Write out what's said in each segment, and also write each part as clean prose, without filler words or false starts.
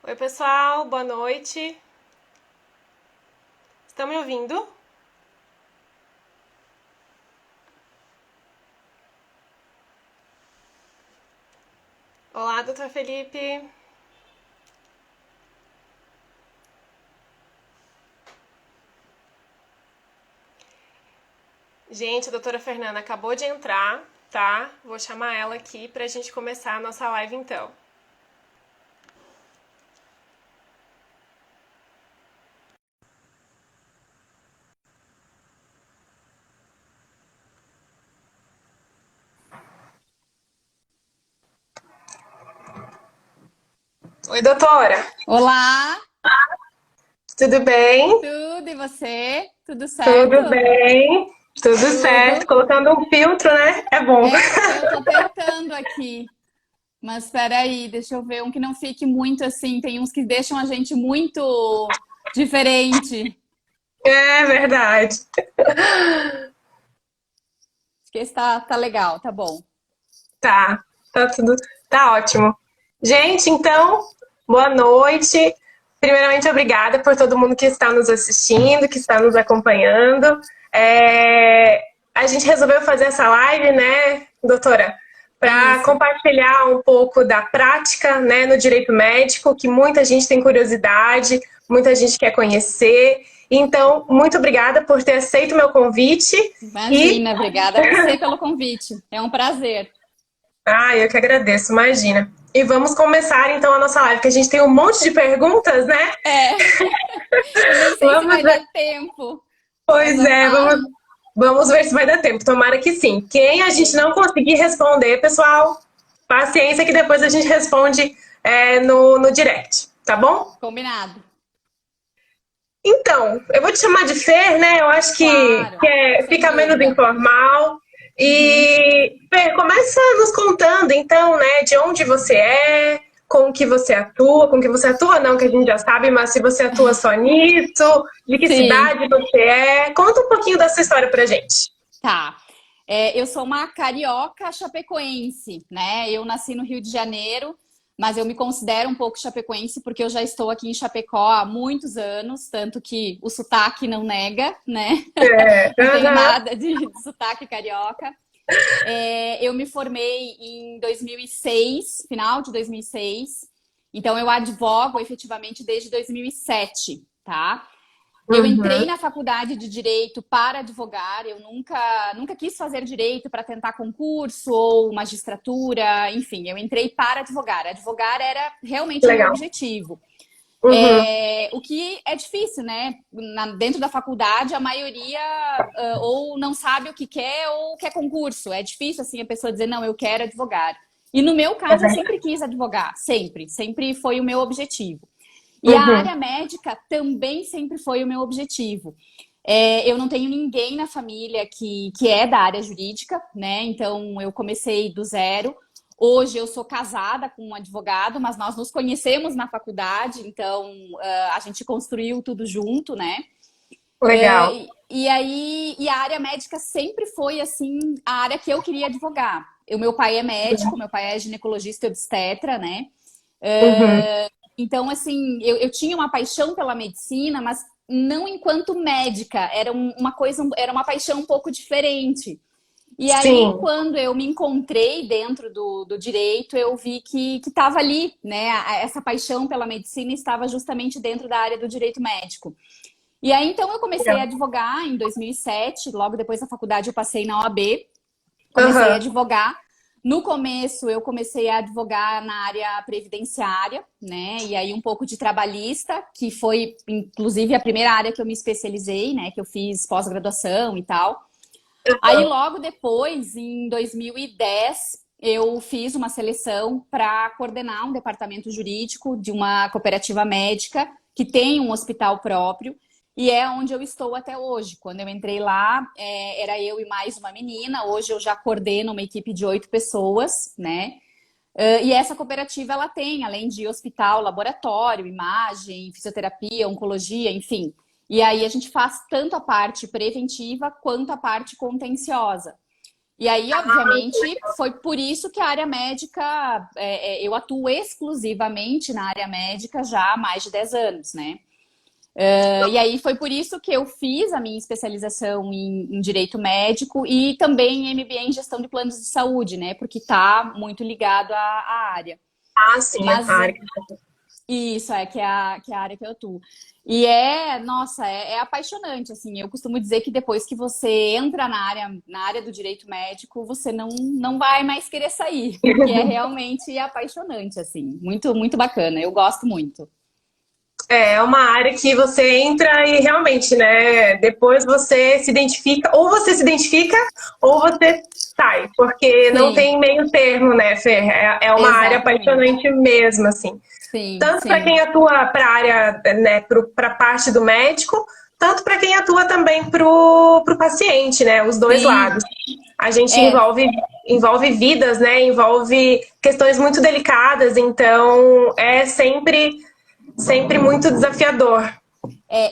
Oi, pessoal, boa noite. Estão me ouvindo? Olá, doutor Felipe. Gente, a doutora Fernanda acabou de entrar, tá? Vou chamar ela aqui pra gente começar a nossa live então. Oi, doutora. Olá, Tudo bem? tudo e você? Tudo Tudo certo? bem. Tudo certo. Tudo. Colocando um filtro, né? É bom. Eu tô tentando aqui, mas espera aí, deixa eu ver um que não fique muito assim. Tem uns que deixam a gente muito diferente. É verdade. Acho que esse tá legal, tá bom. Tá, tá ótimo. Gente, então, boa noite. Primeiramente, obrigada por todo mundo que está nos assistindo, que está nos acompanhando. A gente resolveu fazer essa live, né, doutora, para Isso. compartilhar um pouco da prática, né, no direito médico, que muita gente tem curiosidade, muita gente quer conhecer. Então, muito obrigada por ter aceito o meu convite e Imagina, obrigada a você pelo convite. É um prazer. eu que agradeço, imagina. E vamos começar então a nossa live, que a gente tem um monte de perguntas, né? É, eu nem sei se Vamos vai ver. dar tempo, mas Pois vamos é, lá. vamos ver se vai dar tempo. Tomara que sim. Quem a gente não conseguir responder, pessoal, paciência que depois a gente responde no direct, tá bom? Combinado. Então, eu vou te chamar de Fer, né? Eu acho que, Claro, sem fica menos dúvida. informal. Uhum. E, Fer, começa nos contando, então, né, de onde você é, com que você atua, não, que a gente já sabe, mas se você atua só nisso, de que Sim. cidade você é. Conta um pouquinho da sua história pra gente. Tá. Eu sou uma carioca chapecoense, né? Eu nasci no Rio de Janeiro, mas eu me considero um pouco chapecoense porque eu já estou aqui em Chapecó há muitos anos, tanto que o sotaque não nega, né? Não tenho Aham, nada de sotaque carioca. Eu me formei em 2006, final de 2006. Então eu advogo efetivamente desde 2007, tá? Eu entrei uhum, na faculdade de direito para advogar, eu nunca quis fazer direito para tentar concurso ou magistratura, enfim, eu entrei para advogar. Advogar era realmente o meu legal. objetivo. Uhum, O que é difícil, né? Dentro da faculdade, a maioria ou não sabe o que quer ou quer concurso. É difícil, assim, a pessoa dizer, não, eu quero advogar. E no meu é caso, eu verdade. sempre quis advogar, sempre foi o meu objetivo. E a Uhum, área médica também sempre foi o meu objetivo. Eu não tenho ninguém na família que é da área jurídica, né? Então eu comecei do zero. Hoje eu sou casada com um advogado, mas nós nos conhecemos na faculdade, então a gente construiu tudo junto, né? legal. E a área médica sempre foi assim a área que eu queria advogar. O meu pai é médico, meu pai é ginecologista e obstetra, né? Uhum, Então, assim, eu tinha uma paixão pela medicina, mas não enquanto médica. Uma coisa, era uma paixão um pouco diferente. E aí, sim, quando eu me encontrei dentro do direito, eu vi que estava ali, né? Essa paixão pela medicina estava justamente dentro da área do direito médico. E aí, então, eu comecei a legal. advogar em 2007. Logo depois da faculdade, eu passei na OAB, comecei a Aham, advogar. No começo, eu comecei a advogar na área previdenciária, né? E aí um pouco de trabalhista, que foi, inclusive, a primeira área que eu me especializei, né? Que eu fiz pós-graduação e tal. Aí, logo depois, em 2010, eu fiz uma seleção para coordenar um departamento jurídico de uma cooperativa médica que tem um hospital próprio. E é onde eu estou até hoje. Quando eu entrei lá, era eu e mais uma menina. Hoje eu já coordeno uma equipe de 8 pessoas, né? E essa cooperativa ela tem, além de hospital, laboratório, imagem, fisioterapia, oncologia, enfim. E aí a gente faz tanto a parte preventiva quanto a parte contenciosa. E aí, obviamente, foi por isso que a área médica, eu atuo exclusivamente na área médica já há mais de 10 anos, né? E aí foi por isso que eu fiz a minha especialização em direito médico e também em MBA em gestão de planos de saúde, né? Porque tá muito ligado à área. Ah, sim, a Mas área. isso que é a área que eu atuo. E nossa, é apaixonante, assim. Eu costumo dizer que depois que você entra na área do direito médico, você não vai mais querer sair, porque é realmente apaixonante, assim. Muito, muito bacana. Eu gosto muito. É uma área que você entra e realmente, né? Depois você se identifica, ou você sai, porque não Sim, tem meio termo, né, Fer? É uma área exatamente. apaixonante mesmo, assim. Sim, Tanto para sim. quem atua para a área, né, para a parte do médico, tanto para quem atua também para o paciente, né? Os dois Sim, lados. A gente é, envolve vidas, né? Envolve questões muito delicadas, então é sempre muito desafiador.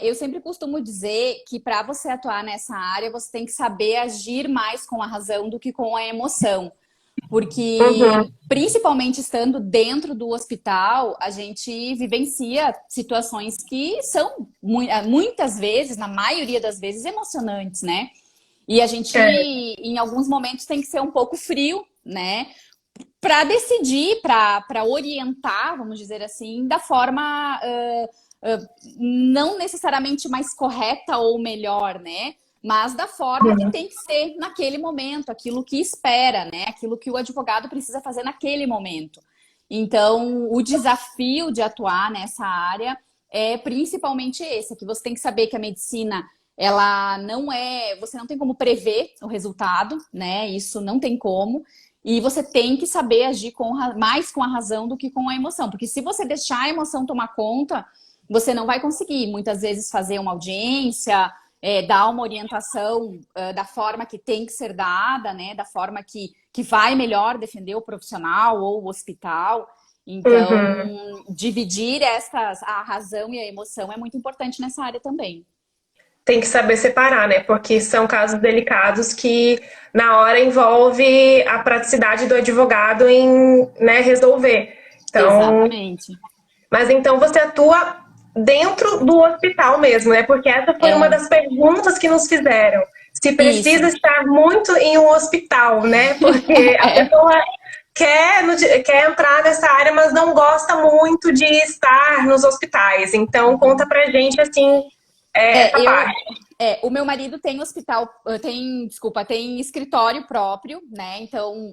eu sempre costumo dizer que para você atuar nessa área, você tem que saber agir mais com a razão do que com a emoção. Uhum. Porque, principalmente estando dentro do hospital, a gente vivencia situações que são muitas vezes, na maioria das vezes, emocionantes, né? E a gente, É, em alguns momentos, tem que ser um pouco frio, né? Para decidir, para orientar, vamos dizer assim, da forma não necessariamente mais correta ou melhor, né? Mas da forma que tem que ser naquele momento, aquilo que espera, né? Aquilo que o advogado precisa fazer naquele momento. Então, o desafio de atuar nessa área é principalmente esse, que você tem que saber que a medicina, ela não é, você não tem como prever o resultado, né? Isso não tem como. E você tem que saber agir mais com a razão do que com a emoção. Porque se você deixar a emoção tomar conta, você não vai conseguir, muitas vezes, fazer uma audiência, dar uma orientação da forma que tem que ser dada, né? Da forma que vai melhor defender o profissional ou o hospital. uhum. Então, dividir a razão e a emoção é muito importante nessa área também. Tem que saber separar, né? Porque são casos delicados que na hora envolve a praticidade do advogado em, né, resolver. Então, Exatamente. mas então você atua dentro do hospital mesmo, né? Porque essa foi uma É, das perguntas que nos fizeram. Se precisa isso. estar muito em um hospital, né? Porque a É, pessoa quer entrar nessa área, mas não gosta muito de estar nos hospitais. Então, conta pra gente, assim, É, essa eu, parte. o meu marido tem hospital, desculpa, tem escritório próprio, né? Então,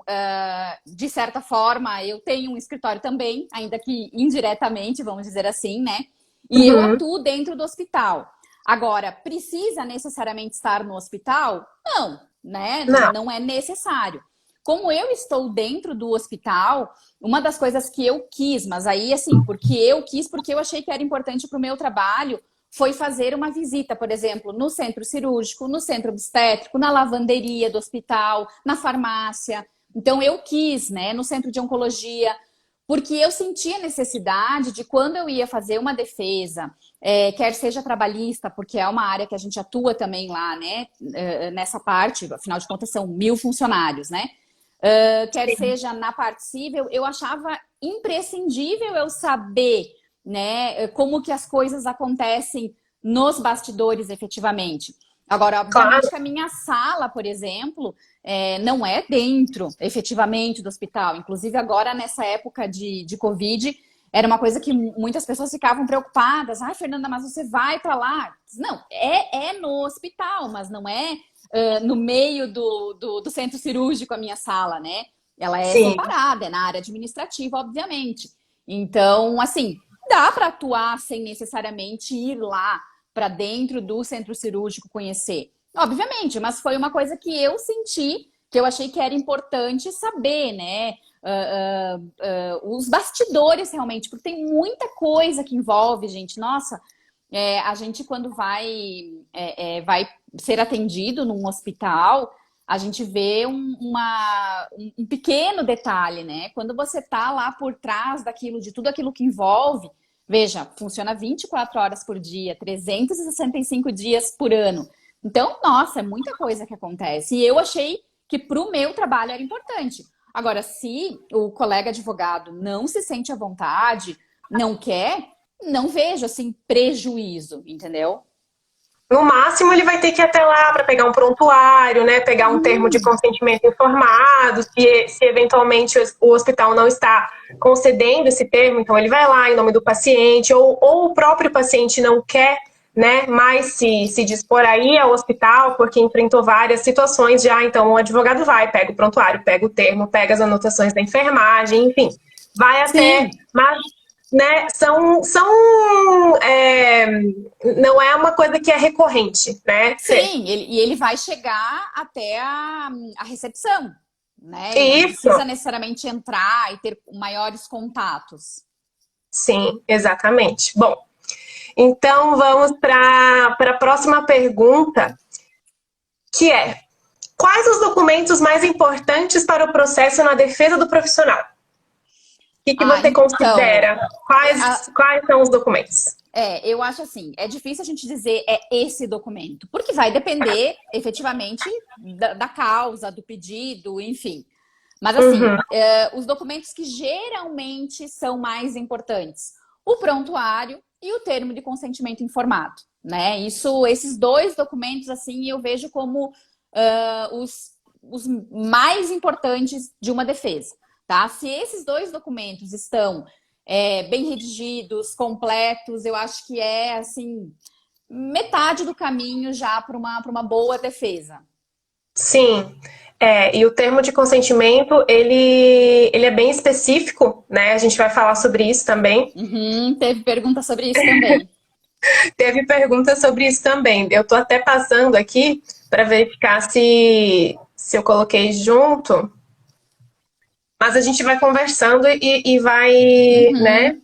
de certa forma, eu tenho um escritório também, ainda que indiretamente, vamos dizer assim, né? E eu Uhum. atuo dentro do hospital. Agora, precisa necessariamente estar no hospital? Não, né? Não, Não é necessário. Como eu estou dentro do hospital, uma das coisas que eu quis, mas aí assim, porque eu achei que era importante para o meu trabalho, foi fazer uma visita, por exemplo, no centro cirúrgico, no centro obstétrico, na lavanderia do hospital, na farmácia. Então eu quis, né, no centro de oncologia, porque eu sentia necessidade de quando eu ia fazer uma defesa, quer seja trabalhista, porque é uma área que a gente atua também lá, né, nessa parte, afinal de contas são 1.000 funcionários, né, quer seja na parte civil, eu achava imprescindível eu saber, né, como que as coisas acontecem nos bastidores efetivamente. Agora, obviamente claro. que a minha sala, por exemplo, não é dentro efetivamente do hospital. Inclusive agora nessa época de Covid, era uma coisa que muitas pessoas ficavam preocupadas. Ai, Fernanda, mas você vai para lá? Não, é no hospital, mas não é no meio do centro cirúrgico a minha sala, né? Ela é Sim, separada, é na área administrativa, obviamente. Então, assim, dá para atuar sem necessariamente ir lá para dentro do centro cirúrgico conhecer. Obviamente, mas foi uma coisa que eu senti, que eu achei que era importante saber, né? Os bastidores realmente, porque tem muita coisa que envolve, gente. Nossa, a gente quando vai ser atendido num hospital, a gente vê um pequeno detalhe, né? Quando você tá lá por trás daquilo, de tudo aquilo que envolve, veja, funciona 24 horas por dia, 365 dias por ano. Então, nossa, é muita coisa que acontece. E eu achei que para o meu trabalho era importante. Agora, se o colega advogado não se sente à vontade, não quer, não vejo, assim, prejuízo, entendeu? No máximo, ele vai ter que ir até lá para pegar um prontuário, né? Pegar um termo de consentimento informado. Se eventualmente o hospital não está concedendo esse termo, então ele vai lá em nome do paciente, ou o próprio paciente não quer, né, mais se dispor aí ao hospital porque enfrentou várias situações já. Então, o advogado vai, pega o prontuário, pega o termo, pega as anotações da enfermagem, enfim, vai até. Sim. Mas né, não é uma coisa que é recorrente, né? Sim, e ele vai chegar até a recepção, né? Ele não Isso, precisa necessariamente entrar e ter maiores contatos. sim, exatamente. Bom, então vamos para a próxima pergunta, que é: quais os documentos mais importantes para o processo na defesa do profissional? O que você Então, considera? Quais são os documentos? eu acho assim, é difícil a gente dizer esse documento, porque vai depender efetivamente da causa, do pedido, enfim. Mas assim, Uhum. os documentos que geralmente são mais importantes, o prontuário e o termo de consentimento informado, né? Esses dois documentos, assim, eu vejo como os mais importantes de uma defesa, tá? Se esses dois documentos estão bem redigidos, completos, eu acho que é, assim, metade do caminho já para uma boa defesa. Sim, e o termo de consentimento, ele é bem específico, né? A gente vai falar sobre isso também. Uhum, teve pergunta sobre isso também. Teve pergunta sobre isso também. Eu tô até passando aqui para verificar se eu coloquei junto, mas a gente vai conversando e vai, né? Uhum.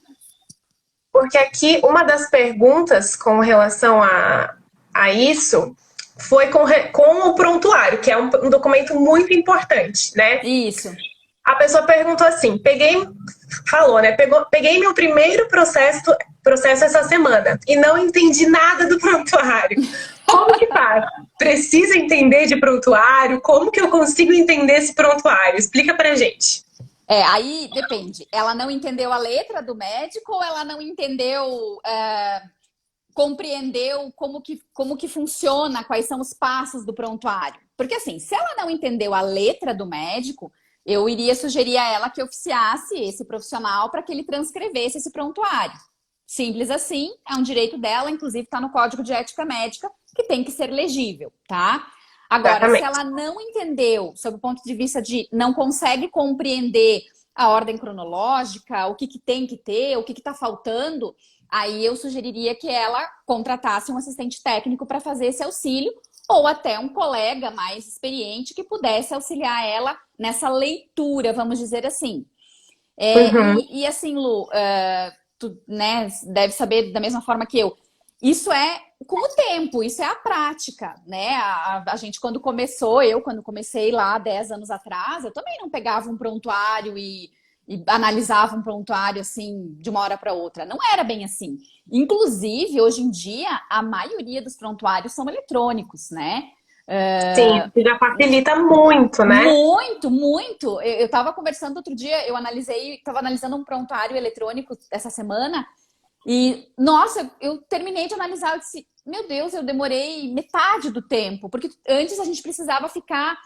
Porque aqui uma das perguntas com relação a isso foi com o prontuário, que é um documento muito importante, né? Isso. A pessoa perguntou assim, falou, né? Peguei meu primeiro processo essa semana e não entendi nada do prontuário. Como que faz? Precisa entender de prontuário? Como que eu consigo entender esse prontuário? Explica pra gente. Aí depende. Ela não entendeu a letra do médico ou ela não entendeu, compreendeu como que funciona, quais são os passos do prontuário? Porque assim, se ela não entendeu a letra do médico, eu iria sugerir a ela que oficiasse esse profissional para que ele transcrevesse esse prontuário. Simples assim, é um direito dela, inclusive está no Código de Ética Médica, que tem que ser legível, tá? Agora, se Exatamente. ela não entendeu, sob o ponto de vista de não consegue compreender a ordem cronológica, o que tem que ter, o que está faltando, aí eu sugeriria que ela contratasse um assistente técnico para fazer esse auxílio, ou até um colega mais experiente que pudesse auxiliar ela nessa leitura, vamos dizer assim. Uhum. E assim, Lu, tu, né, deve saber da mesma forma que eu. Isso é com o tempo, isso é a prática, né? A gente, quando começou, quando comecei lá 10 anos atrás, eu também não pegava um prontuário e analisava um prontuário assim de uma hora para outra. Não era bem assim. Inclusive, hoje em dia, a maioria dos prontuários são eletrônicos, né? Sim, isso já facilita muito, né? Muito, muito. Eu estava conversando outro dia, estava analisando um prontuário eletrônico essa semana e, nossa, eu terminei de analisar, eu disse, meu Deus, eu demorei metade do tempo, porque antes a gente precisava ficar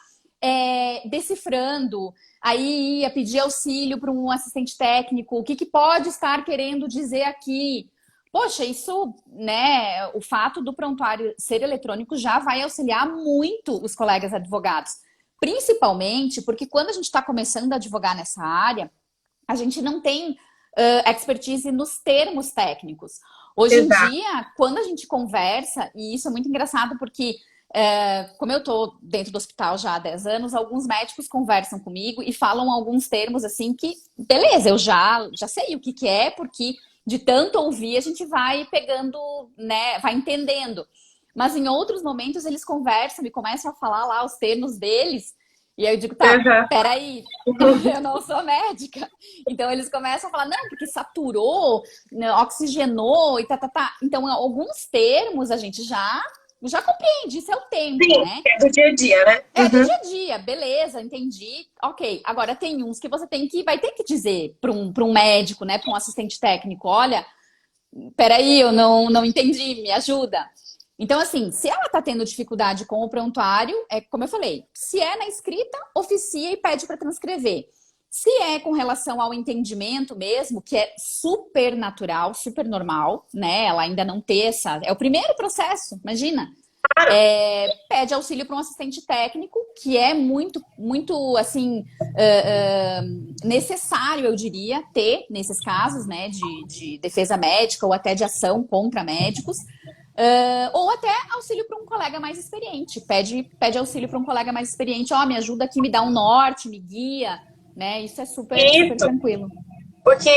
decifrando, aí ia pedir auxílio para um assistente técnico, o que pode estar querendo dizer aqui. Poxa, isso, né, o fato do prontuário ser eletrônico já vai auxiliar muito os colegas advogados. Principalmente porque quando a gente está começando a advogar nessa área, a gente não tem expertise nos termos técnicos. Hoje em Exato. dia, quando a gente conversa, e isso é muito engraçado porque, como eu estou dentro do hospital já há 10 anos, alguns médicos conversam comigo e falam alguns termos assim que, beleza, eu já sei o que é, porque de tanto ouvir a gente vai pegando, né, vai entendendo. Mas em outros momentos eles conversam e começam a falar lá os termos deles. E aí eu digo, tá, Uhum. peraí, eu não sou médica. Então eles começam a falar, não, porque saturou, né, oxigenou e tá. Então alguns termos a gente já já compreende, isso é o tempo, Sim, né? é do dia a dia, né? É do dia a dia, beleza, entendi, ok. Agora tem uns que você vai ter que dizer para um médico, né, para um assistente técnico, olha, peraí, eu não entendi, me ajuda. Então, assim, se ela tá tendo dificuldade com o prontuário, é como eu falei, se é na escrita, oficia e pede para transcrever. Se é com relação ao entendimento mesmo, que é super natural, super normal, né? Ela ainda não ter essa. É o primeiro processo, imagina. Claro. Pede auxílio para um assistente técnico, que é muito assim, necessário, eu diria, ter nesses casos, né, de defesa médica ou até de ação contra médicos. Ou até auxílio para um colega mais experiente. Pede auxílio para um colega mais experiente. Ó, me ajuda aqui, me dá um norte, me guia, né? Isso é super Isso, tranquilo. porque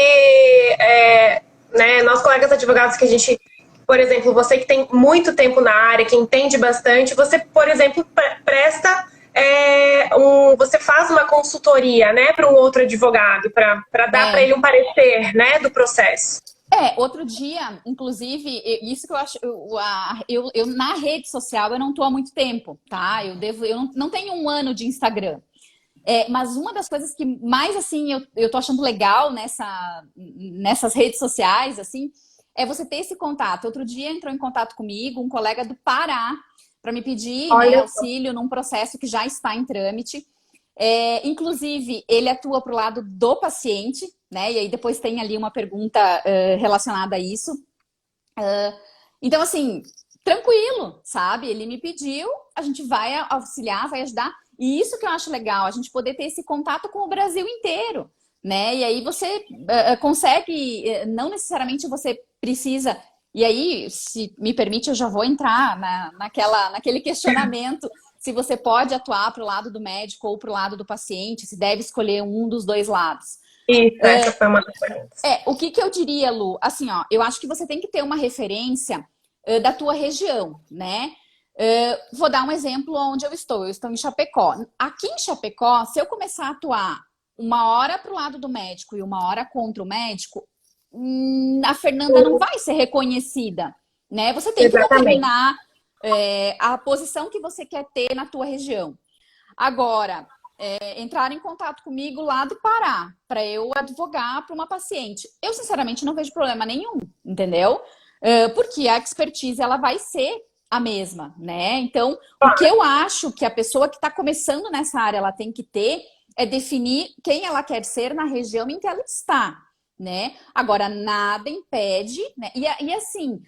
né, nós colegas advogados que a gente, por exemplo, você que tem muito tempo na área, que entende bastante, você, por exemplo, presta você faz uma consultoria, né, para um outro advogado, para dar para ele um parecer, né, do processo. Outro dia, inclusive, isso que eu acho, eu na rede social eu não tô há muito tempo, tá? Eu não tenho um ano de Instagram. Mas uma das coisas que mais, assim, eu tô achando legal nessas redes sociais, assim, é você ter esse contato. Outro dia entrou em contato comigo um colega do Pará para me pedir, né, auxílio num processo que já está em trâmite. Inclusive, ele atua pro lado do paciente, né? E aí depois tem ali uma pergunta relacionada a isso. Então, assim, tranquilo, sabe? Ele me pediu, a gente vai auxiliar, vai ajudar. E isso que eu acho legal, a gente poder ter esse contato com o Brasil inteiro, né? E aí você consegue, não necessariamente você precisa. E aí, se me permite, eu já vou entrar naquele questionamento se você pode atuar para o lado do médico ou para o lado do paciente, se deve escolher um dos dois lados. Isso, essa foi uma das perguntas. O que eu diria, Lu? Assim, ó, eu acho que você tem que ter uma referência da tua região, né? Vou dar um exemplo onde eu estou em Chapecó. Aqui em Chapecó, se eu começar a atuar uma hora para o lado do médico e uma hora contra o médico, a Fernanda não vai ser reconhecida, né? Você tem que determinar a posição que você quer ter na tua região. Agora, entrar em contato comigo lá do Pará, para eu advogar para uma paciente. Eu, sinceramente, não vejo problema nenhum, entendeu? Porque a expertise, ela vai ser a mesma, né? Então, o que eu acho que a pessoa que está começando nessa área, ela tem que ter é definir quem ela quer ser na região em que ela está, né? Agora, nada impede, né? E assim,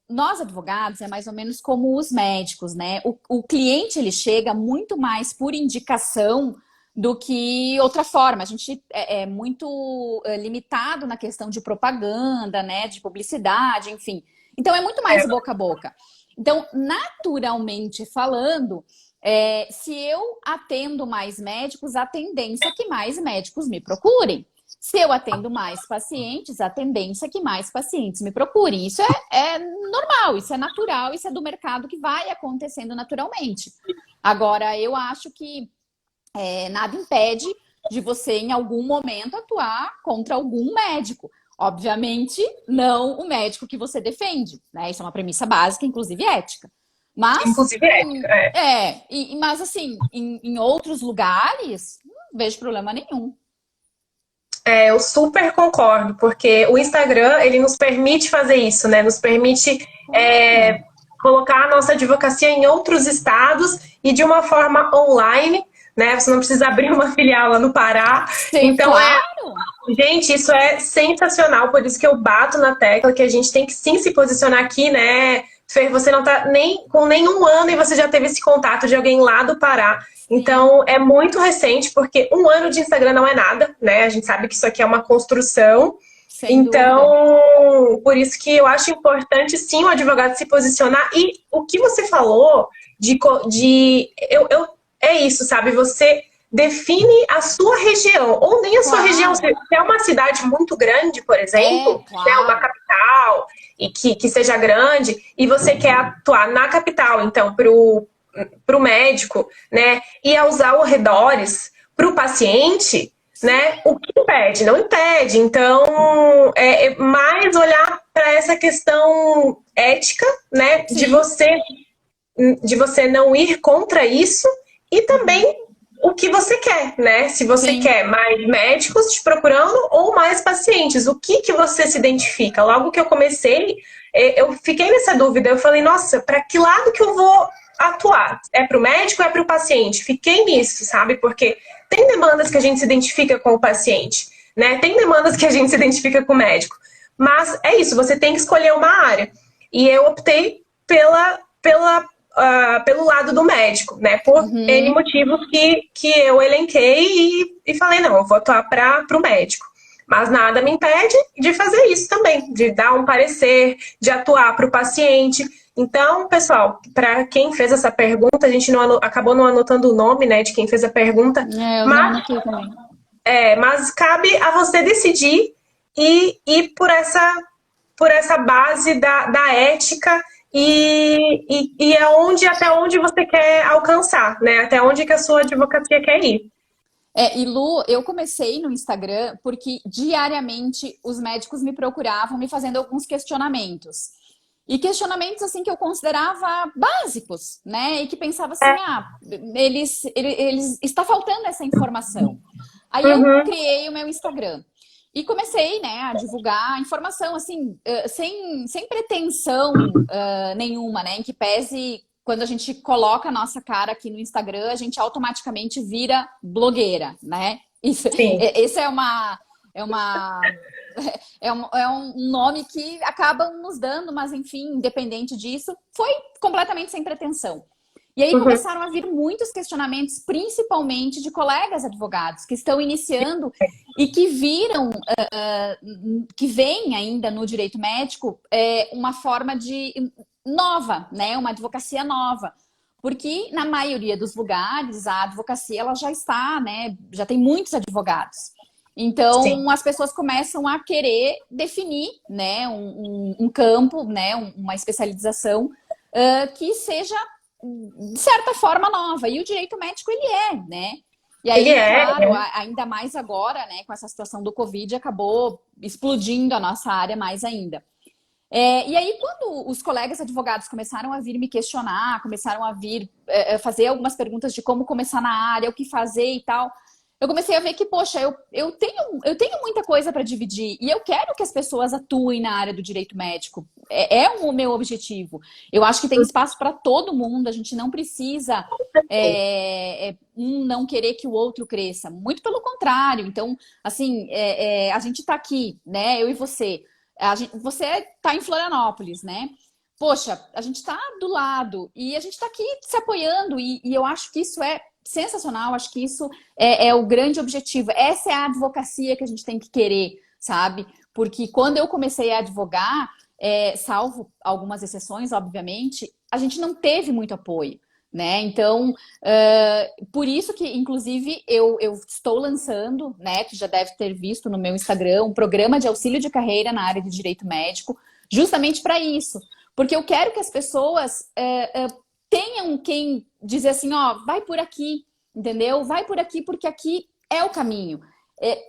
nós advogados é mais ou menos como os médicos, né? O cliente, ele chega muito mais por indicação do que outra forma. A gente é muito limitado na questão de propaganda, né? De publicidade, enfim. Então, é muito mais boca a boca. Então, naturalmente falando, se eu atendo mais médicos, a tendência é que mais médicos me procurem. Se eu atendo mais pacientes, a tendência é que mais pacientes me procurem. Isso é normal, isso é natural, isso é do mercado que vai acontecendo naturalmente. Agora, eu acho que nada impede de você, em algum momento, atuar contra algum médico. Obviamente, não o médico que você defende, né? Isso é uma premissa básica, inclusive ética. Mas, mas assim, em outros lugares, não vejo problema nenhum. Eu super concordo, porque o Instagram, ele nos permite fazer isso, né? Nos permite colocar a nossa advocacia em outros estados e de uma forma online, né? Você não precisa abrir uma filial lá no Pará. Sim, então, claro. Gente, isso é sensacional, por isso que eu bato na tecla que a gente tem que sim se posicionar aqui, né? Fer, você não tá nem com nenhum ano e você já teve esse contato de alguém lá do Pará. Então, é muito recente, porque um ano de Instagram não é nada, né? A gente sabe que isso aqui é uma construção. Sem dúvida. Por isso que eu acho importante, sim, o advogado se posicionar. E o que você falou é isso, sabe? Você define a sua região, ou nem a sua região. Se é uma cidade muito grande, por exemplo, né, uma capital, e que seja grande, e você quer atuar na capital, então, para o médico, né, e a usar arredores para o paciente, né? O que impede? Não impede. Então, é mais olhar para essa questão ética, né? Sim. De você não ir contra isso e Uhum. também o que você quer, né? Se você Sim. quer mais médicos te procurando ou mais pacientes, o que você se identifica? Logo que eu comecei, eu fiquei nessa dúvida. Eu falei, nossa, para que lado que eu vou atuar? É para o médico ou é para o paciente? Fiquei nisso, sabe? Porque tem demandas que a gente se identifica com o paciente, né? Tem demandas que a gente se identifica com o médico. Mas é isso, você tem que escolher uma área. E eu optei pelo lado do médico, né? Por N Uhum. motivos que eu elenquei e falei, não, eu vou atuar para o médico. Mas nada me impede de fazer isso também, de dar um parecer, de atuar para o paciente. Então, pessoal, para quem fez essa pergunta, a gente acabou não anotando o nome, né, de quem fez a pergunta, É, eu não mas, anotei também. mas cabe a você decidir e ir por essa base da ética e até onde você quer alcançar, né? Até onde que a sua advocacia quer ir. E Lu, eu comecei no Instagram porque diariamente os médicos me procuravam me fazendo alguns questionamentos. E questionamentos assim que eu considerava básicos, né? E que pensava assim, eles está faltando essa informação. Aí eu Uhum, criei o meu Instagram e comecei, né, a divulgar informação assim, sem pretensão nenhuma, né? Em que pese quando a gente coloca a nossa cara aqui no Instagram, a gente automaticamente vira blogueira, né? sim. Esse é uma é um nome que acabam nos dando, mas enfim, independente disso, foi completamente sem pretensão. E aí Uhum, começaram a vir muitos questionamentos, principalmente de colegas advogados que estão iniciando e que viram, que vem ainda no direito médico, uma forma de nova, né? Uma advocacia nova. Porque na maioria dos lugares a advocacia ela já está, né? Já tem muitos advogados. sim. Então as pessoas começam a querer definir, né, um campo, né, uma especialização que seja de certa forma nova. E o direito médico ele né? E Ele aí, é. claro, ainda mais agora, né, com essa situação do Covid, acabou explodindo a nossa área mais ainda. E aí, quando os colegas advogados começaram a vir me questionar, começaram a vir fazer algumas perguntas de como começar na área, o que fazer e tal, eu comecei a ver que, poxa, eu tenho muita coisa para dividir e eu quero que as pessoas atuem na área do direito médico. É o meu objetivo. Eu acho que tem espaço para todo mundo, a gente não precisa um não querer que o outro cresça. Muito pelo contrário. Então, assim, a gente está aqui, né? Eu e você. Você está em Florianópolis, né? Poxa, a gente está do lado e a gente está aqui se apoiando e eu acho que isso é sensacional, acho que isso é o grande objetivo. Essa é a advocacia que a gente tem que querer, sabe? Porque quando eu comecei a advogar, salvo algumas exceções, obviamente, a gente não teve muito apoio. Né? Então, por isso que, inclusive, eu estou lançando, né? Tu já deve ter visto no meu Instagram, um programa de auxílio de carreira na área de direito médico, justamente para isso. Porque eu quero que as pessoas tenham quem dizer assim, ó, vai por aqui, entendeu? Vai por aqui, porque aqui é o caminho.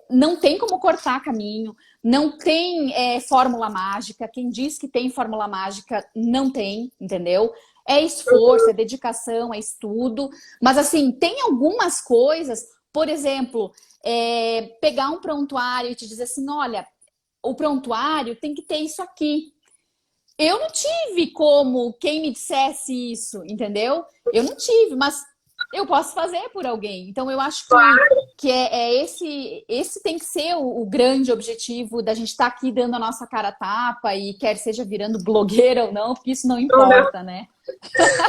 Não tem como cortar caminho, não tem fórmula mágica. Quem diz que tem fórmula mágica não tem, entendeu? É esforço, é dedicação, é estudo. Mas, assim, tem algumas coisas, por exemplo, pegar um prontuário e te dizer assim: olha, o prontuário tem que ter isso aqui. Eu não tive como quem me dissesse isso, entendeu? Eu não tive, mas eu posso fazer por alguém. Então, eu acho que esse tem que ser o grande objetivo da gente estar aqui dando a nossa cara a tapa e quer seja virando blogueira ou não, porque isso não Não, importa, né?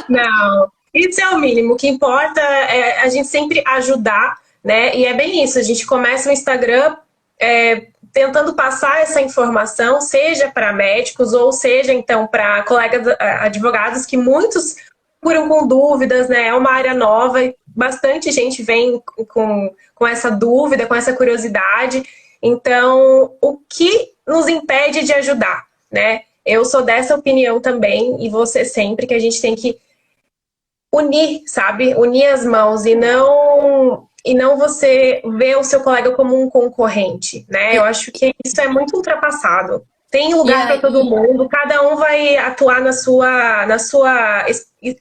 não. Isso é o mínimo. O que importa é a gente sempre ajudar, né? E é bem isso. A gente começa o Instagram tentando passar essa informação, seja para médicos ou seja, então, para colegas advogados, que muitos curam com dúvidas, né? É uma área nova e bastante gente vem com essa dúvida, com essa curiosidade. Então, o que nos impede de ajudar, né? Eu sou dessa opinião também, e você sempre, que a gente tem que unir, sabe? Unir as mãos e não você ver o seu colega como um concorrente, né? Eu acho que isso é muito ultrapassado. Tem lugar para todo mundo, cada um vai atuar na sua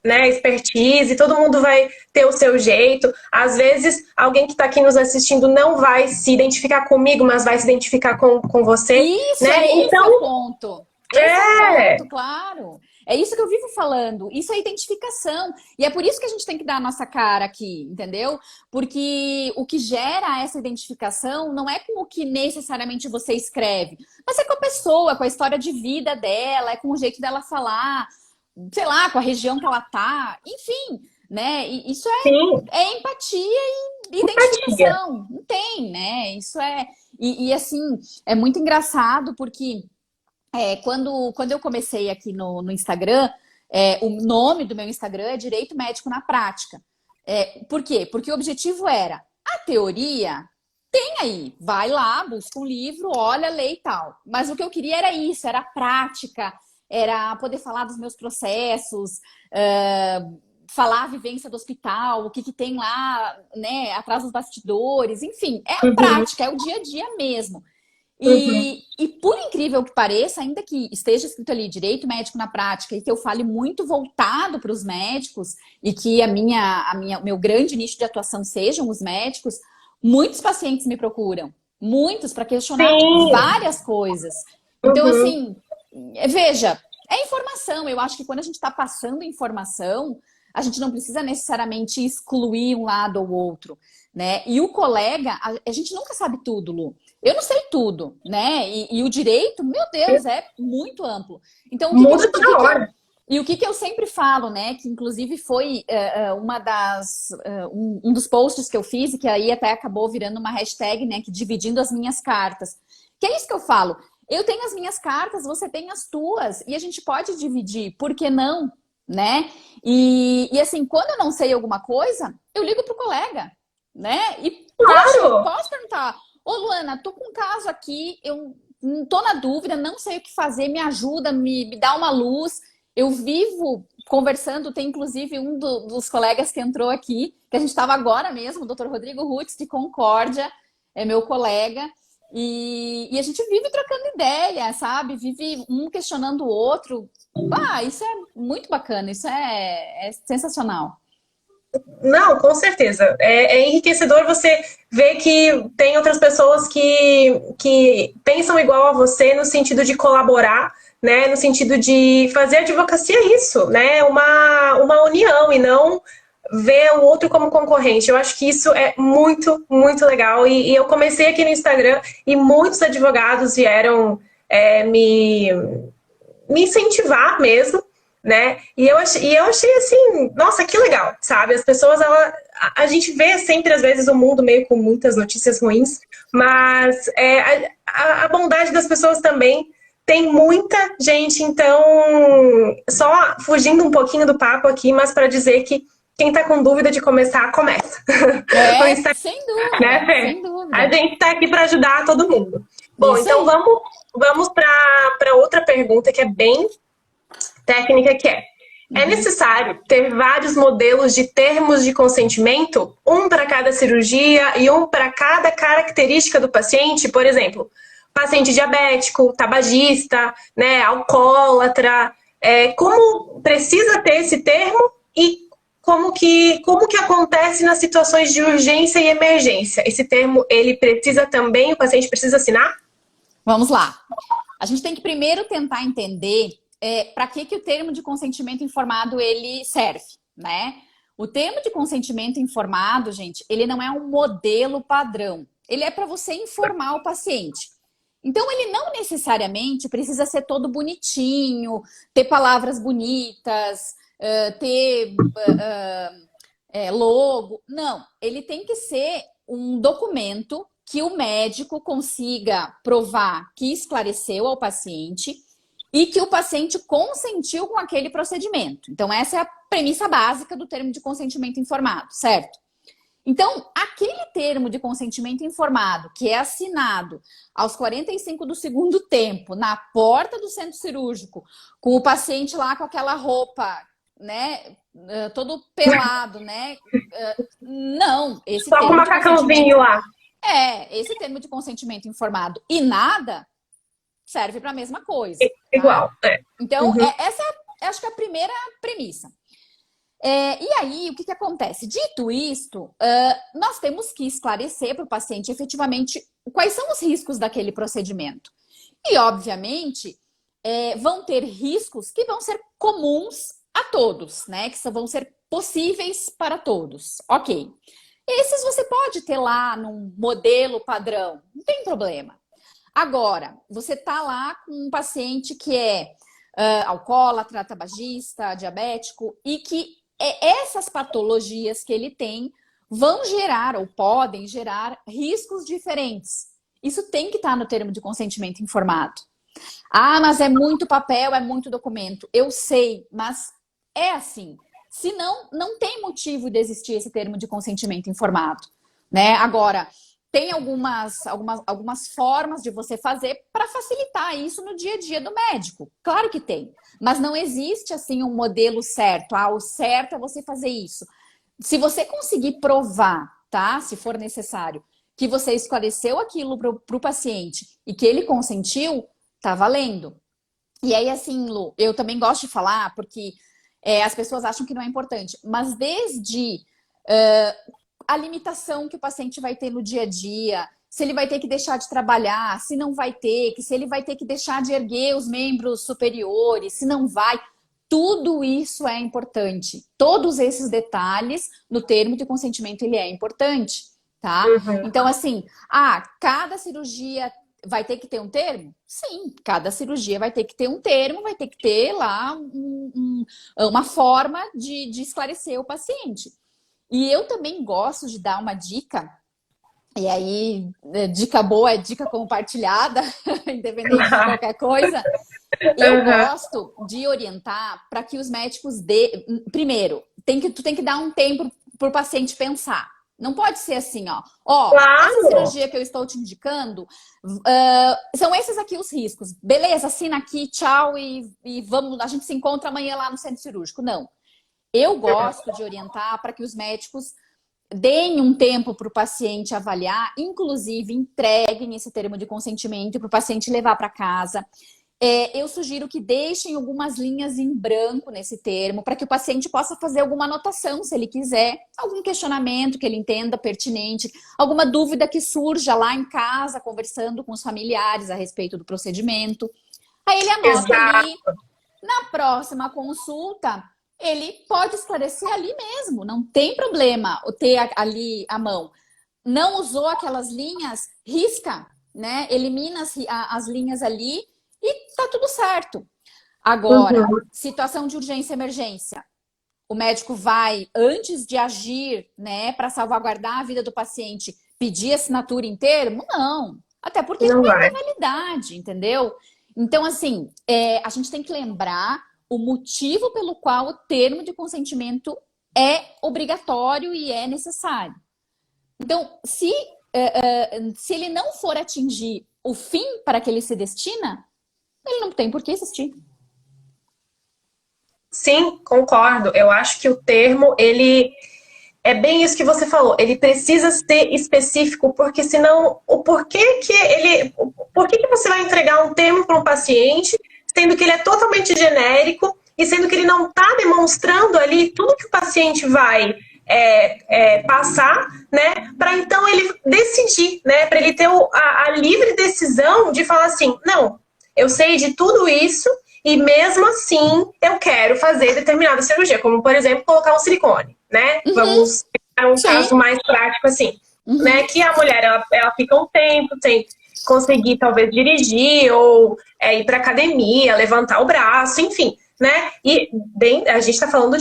né, expertise, todo mundo vai ter o seu jeito. Às vezes, alguém que está aqui nos assistindo não vai se identificar comigo, mas vai se identificar com você. Isso, né? esse é o ponto. Esse é o ponto, claro. É isso que eu vivo falando. Isso é identificação. E é por isso que a gente tem que dar a nossa cara aqui, entendeu? Porque o que gera essa identificação não é com o que necessariamente você escreve, mas é com a pessoa, com a história de vida dela, é com o jeito dela falar, sei lá, com a região que ela tá, enfim, né? E isso é empatia e identificação. Não tem, né? Isso é... E assim, é muito engraçado porque... quando eu comecei aqui no Instagram, o nome do meu Instagram é Direito Médico na Prática. Por quê? Porque o objetivo era a teoria, tem aí, vai lá, busca um livro, olha, lê e tal. Mas o que eu queria era isso, era a prática, era poder falar dos meus processos, falar a vivência do hospital, o que tem lá, né, atrás dos bastidores, enfim, é a prática, é o dia a dia mesmo. E por incrível que pareça, ainda que esteja escrito ali direito médico na prática e que eu fale muito voltado para os médicos e que meu grande nicho de atuação sejam os médicos, muitos pacientes me procuram, muitos para questionar várias coisas. Então, assim, veja, é informação. Eu acho que quando a gente está passando informação, a gente não precisa necessariamente excluir um lado ou outro, né? E o colega, a gente nunca sabe tudo, Lu. Eu não sei tudo, né? E o direito, meu Deus, é muito amplo. Então, o que eu sempre falo, né? Que inclusive foi um dos posts que eu fiz e que aí até acabou virando uma hashtag, né? Que dividindo as minhas cartas. Que é isso que eu falo. Eu tenho as minhas cartas, você tem as tuas. E a gente pode dividir, por que não? Né? E assim, quando eu não sei alguma coisa, eu ligo pro colega, né? E posso perguntar, ô Luana, tô com um caso aqui, eu tô na dúvida, não sei o que fazer, me ajuda, me dá uma luz. Eu vivo conversando, tem inclusive um dos colegas que entrou aqui, que a gente estava agora mesmo, o Dr. Rodrigo Rutz, de Concórdia, é meu colega, e a gente vive trocando ideia, sabe? Vive um questionando o outro. Isso é muito bacana, isso é sensacional. Não, com certeza. É enriquecedor você ver que tem outras pessoas que pensam igual a você no sentido de colaborar, né? No sentido de fazer advocacia isso, né? Uma união e não ver o outro como concorrente. Eu acho que isso é muito, muito legal. E eu comecei aqui no Instagram e muitos advogados vieram me incentivar mesmo, né? E eu achei assim, nossa, que legal, sabe? As pessoas, a gente vê sempre, às vezes, o mundo meio com muitas notícias ruins, mas a bondade das pessoas também. Tem muita gente, então, só fugindo um pouquinho do papo aqui, mas para dizer que quem tá com dúvida de começar, começa. Sem dúvida, né, sem dúvida. A gente tá aqui para ajudar todo mundo. Bom, então vamos para outra pergunta que é bem técnica, que é necessário ter vários modelos de termos de consentimento, um para cada cirurgia e um para cada característica do paciente? Por exemplo, paciente diabético, tabagista, né, alcoólatra, como precisa ter esse termo e como que acontece nas situações de urgência e emergência? Esse termo, ele precisa também, o paciente precisa assinar? Vamos lá. A gente tem que primeiro tentar entender para que o termo de consentimento informado ele serve, né? O termo de consentimento informado, gente, ele não é um modelo padrão. Ele é para você informar o paciente. Então, ele não necessariamente precisa ser todo bonitinho, ter palavras bonitas, ter logo. Não, ele tem que ser um documento que o médico consiga provar que esclareceu ao paciente e que o paciente consentiu com aquele procedimento. Então, essa é a premissa básica do termo de consentimento informado, certo? Então, aquele termo de consentimento informado que é assinado aos 45 do segundo tempo, na porta do centro cirúrgico, com o paciente lá com aquela roupa, né, todo pelado, né? Não, esse Só com o termo de macacãozinho lá. esse termo de consentimento informado e nada serve para a mesma coisa, tá? Igual. É. Então, Uhum. essa é, acho que é a primeira premissa. E aí, o que acontece? Dito isto, nós temos que esclarecer para o paciente efetivamente quais são os riscos daquele procedimento. E, obviamente, vão ter riscos que vão ser comuns a todos, né? Que vão ser possíveis para todos. Ok. Esses você pode ter lá num modelo padrão, não tem problema. Agora, você tá lá com um paciente que é alcoólatra, tabagista, diabético e que essas patologias que ele tem vão gerar ou podem gerar riscos diferentes. Isso tem que estar no termo de consentimento informado. Ah, mas é muito papel, é muito documento. Eu sei, mas é assim. Senão, não tem motivo de existir esse termo de consentimento informado, né? Agora, tem algumas formas de você fazer para facilitar isso no dia a dia do médico. Claro que tem. Mas não existe, assim, um modelo certo. Ah, o certo é você fazer isso. Se você conseguir provar, tá? Se for necessário, que você esclareceu aquilo para o paciente e que ele consentiu, tá valendo. E aí, assim, Lu, eu também gosto de falar, porque as pessoas acham que não é importante, mas desde a limitação que o paciente vai ter no dia a dia, se ele vai ter que deixar de trabalhar, se não vai ter, se ele vai ter que deixar de erguer os membros superiores, se não vai, tudo isso é importante. Todos esses detalhes no termo de consentimento, ele é importante, tá? Uhum. Então, assim, cada cirurgia vai ter que ter um termo? Sim, cada cirurgia vai ter que ter um termo, vai ter que ter lá uma forma de esclarecer o paciente. E eu também gosto de dar uma dica, e aí, dica boa é dica compartilhada, independente de qualquer coisa. Eu gosto de orientar para que os médicos primeiro, tu tem que dar um tempo para o paciente pensar. Não pode ser assim, Claro. Essa cirurgia que eu estou te indicando, são esses aqui os riscos. Beleza, assina aqui, tchau, e vamos, a gente se encontra amanhã lá no centro cirúrgico. Não. Eu gosto de orientar para que os médicos deem um tempo para o paciente avaliar, inclusive entreguem esse termo de consentimento para o paciente levar para casa. Eu sugiro que deixem algumas linhas em branco nesse termo, para que o paciente possa fazer alguma anotação, se ele quiser, algum questionamento que ele entenda pertinente, alguma dúvida que surja lá em casa, conversando com os familiares a respeito do procedimento. Aí ele anota ali, na próxima consulta, ele pode esclarecer ali mesmo, não tem problema ter ali a mão. Não usou aquelas linhas, risca, né? Elimina as linhas ali, e tá tudo certo. Agora, situação de urgência e emergência. O médico vai, antes de agir, né, para salvaguardar a vida do paciente, pedir assinatura em termo? Não. Até porque não vai ter validade, entendeu? Então, assim, a gente tem que lembrar o motivo pelo qual o termo de consentimento é obrigatório e é necessário. Então, se ele não for atingir o fim para que ele se destina, ele não tem por que existir. Sim, concordo. Eu acho que o termo, ele é bem isso que você falou. Ele precisa ser específico, porque senão, por que você vai entregar um termo para um paciente, sendo que ele é totalmente genérico e sendo que ele não está demonstrando ali tudo que o paciente vai passar, né? Para então ele decidir, né? Para ele ter a livre decisão de falar assim, não, eu sei de tudo isso e mesmo assim eu quero fazer determinada cirurgia, como por exemplo colocar um silicone, né? Vamos pegar um caso mais prático assim, né? Que a mulher ela fica um tempo sem conseguir talvez dirigir ou ir para academia, levantar o braço, enfim, né? E a gente está falando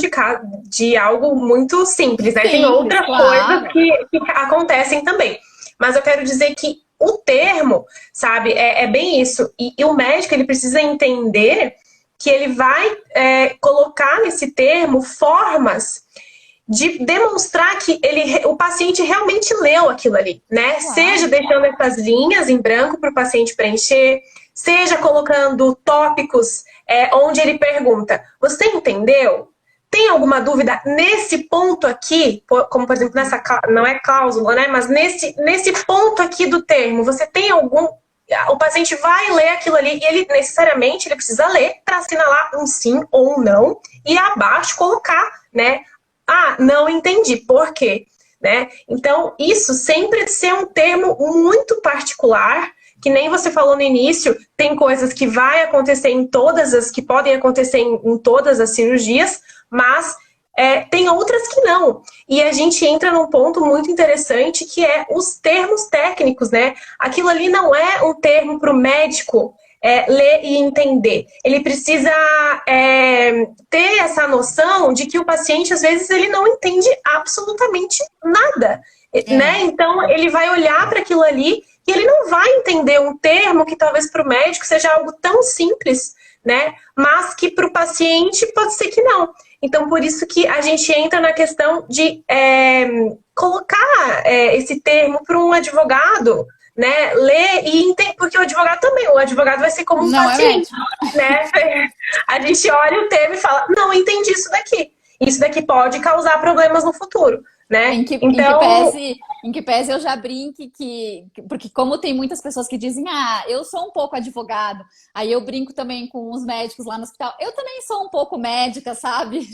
de algo muito simples, né? Tem outras coisas que acontecem também, mas eu quero dizer que o termo, sabe, é bem isso. E o médico, ele precisa entender que ele vai colocar nesse termo formas de demonstrar que o paciente realmente leu aquilo ali, né? Seja deixando essas linhas em branco para o paciente preencher, seja colocando tópicos onde ele pergunta, você entendeu? tem alguma dúvida nesse ponto aqui, como por exemplo, nessa, não é cláusula, né? Mas nesse ponto aqui do termo, você tem algum... O paciente vai ler aquilo ali e ele necessariamente ele precisa ler para assinalar um sim ou um não e abaixo colocar, né? Ah, não entendi. Por quê? Né? Então, isso sempre ser um termo muito particular, que nem você falou no início, tem coisas que vai acontecer em todas as, que podem acontecer em todas as cirurgias, mas tem outras que não. E a gente entra num ponto muito interessante, que é os termos técnicos, né? Aquilo ali não é um termo para o médico ler e entender. Ele precisa ter essa noção de que o paciente, às vezes, ele não entende absolutamente nada, né? Então, ele vai olhar para aquilo ali e ele não vai entender um termo que talvez para o médico seja algo tão simples, né? Mas que para o paciente pode ser que não. Então, por isso que a gente entra na questão de colocar esse termo para um advogado, né, ler e entender, porque o advogado vai ser como um paciente, né? A gente olha o termo e fala, não entendi isso daqui pode causar problemas no futuro, né? Em que pese eu já brinque porque como tem muitas pessoas que dizem, eu sou um pouco advogado, aí eu brinco também com os médicos lá no hospital, eu também sou um pouco médica, sabe?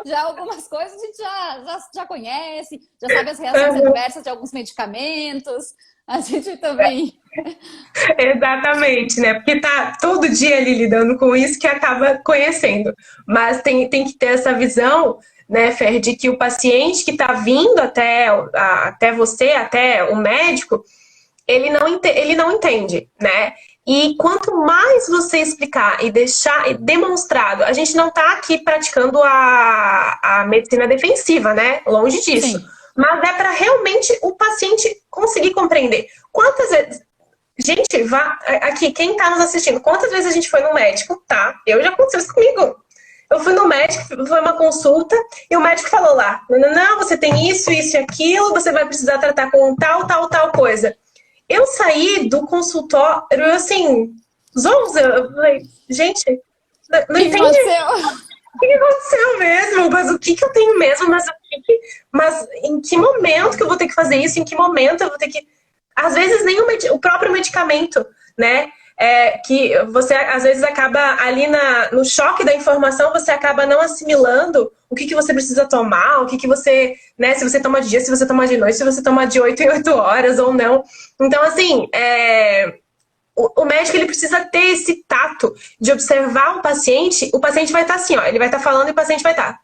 Já algumas coisas a gente já conhece, já sabe as reações adversas de alguns medicamentos, a gente também... Exatamente, né? Porque tá todo dia ali lidando com isso que acaba conhecendo. Mas tem que ter essa visão, né, Fer, de que o paciente que está vindo até você, até o médico, ele não entende, né? E quanto mais você explicar e deixar demonstrado, a gente não está aqui praticando a medicina defensiva, né? Longe disso. Sim. Mas é para realmente o paciente conseguir compreender. Quantas vezes... Gente, aqui, quem tá nos assistindo, quantas vezes a gente foi no médico, tá? Já aconteceu isso comigo. Eu fui no médico, foi uma consulta, e o médico falou lá, não, você tem isso, isso e aquilo, você vai precisar tratar com tal coisa. Eu saí do consultório, assim, zonza, eu falei, gente, não entendi. O que aconteceu mesmo? Mas o que eu tenho mesmo? Mas em que momento que eu vou ter que fazer isso? Em que momento eu vou ter que... Às vezes nem o próprio medicamento, né? Que você às vezes acaba ali no choque da informação, você acaba não assimilando o que você precisa tomar, o que você, né? Se você toma de dia, se você toma de noite, se você toma de 8 em 8 horas ou não. Então, assim, o médico ele precisa ter esse tato de observar o paciente vai estar assim, ó, ele vai estar falando e o paciente vai estar.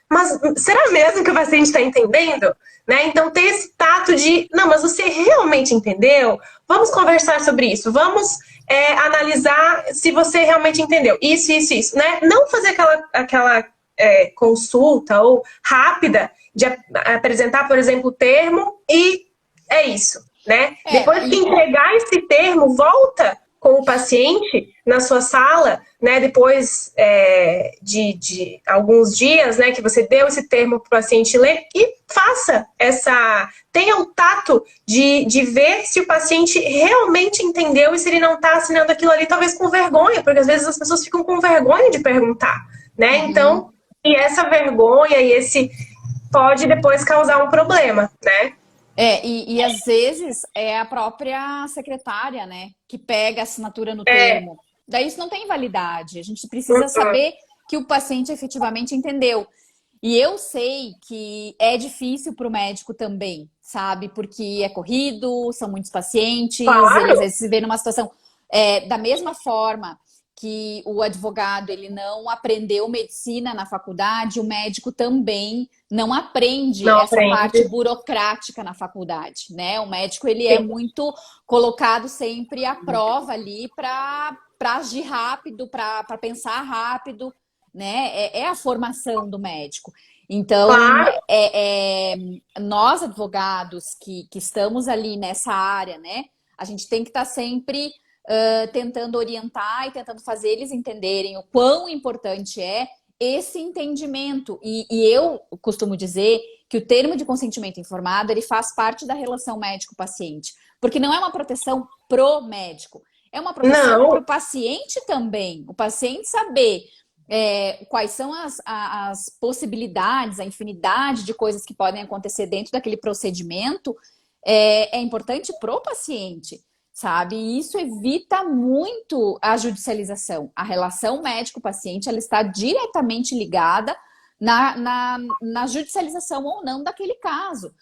Mas será mesmo que o paciente está entendendo? Né? Então, ter esse tato de... Não, mas você realmente entendeu? Vamos conversar sobre isso. Vamos analisar se você realmente entendeu. Isso, né? Não fazer aquela consulta ou rápida de apresentar, por exemplo, o termo e é isso, né? Depois que entregar esse termo, volta com o paciente na sua sala, né, depois de alguns dias, né, que você deu esse termo para o paciente ler e tenha o tato de ver se o paciente realmente entendeu e se ele não está assinando aquilo ali, talvez com vergonha, porque às vezes as pessoas ficam com vergonha de perguntar, né, então, e essa vergonha e esse pode depois causar um problema, né. E às vezes é a própria secretária, né, que pega a assinatura no termo. Daí isso não tem validade. A gente precisa saber que o paciente efetivamente entendeu. E eu sei que é difícil para o médico também, sabe? Porque é corrido, são muitos pacientes, Claro. Eles às vezes se vê numa situação da mesma forma que o advogado ele não aprendeu medicina na faculdade, o médico também não aprende parte burocrática na faculdade, né? O médico ele é muito colocado sempre à prova ali para agir rápido, para pensar rápido, né? É a formação do médico. Então, Claro. Nós advogados que estamos ali nessa área, né? A gente tem que estar sempre tentando orientar e tentando fazer eles entenderem o quão importante é esse entendimento. E eu costumo dizer que o termo de consentimento informado ele faz parte da relação médico-paciente. Porque não é uma proteção pro médico, é uma proteção para o paciente também. O paciente saber quais são as possibilidades, a infinidade de coisas que podem acontecer dentro daquele procedimento, é importante pro paciente, sabe? E isso evita muito a judicialização. A relação médico-paciente, ela está diretamente ligada na judicialização ou não daquele caso.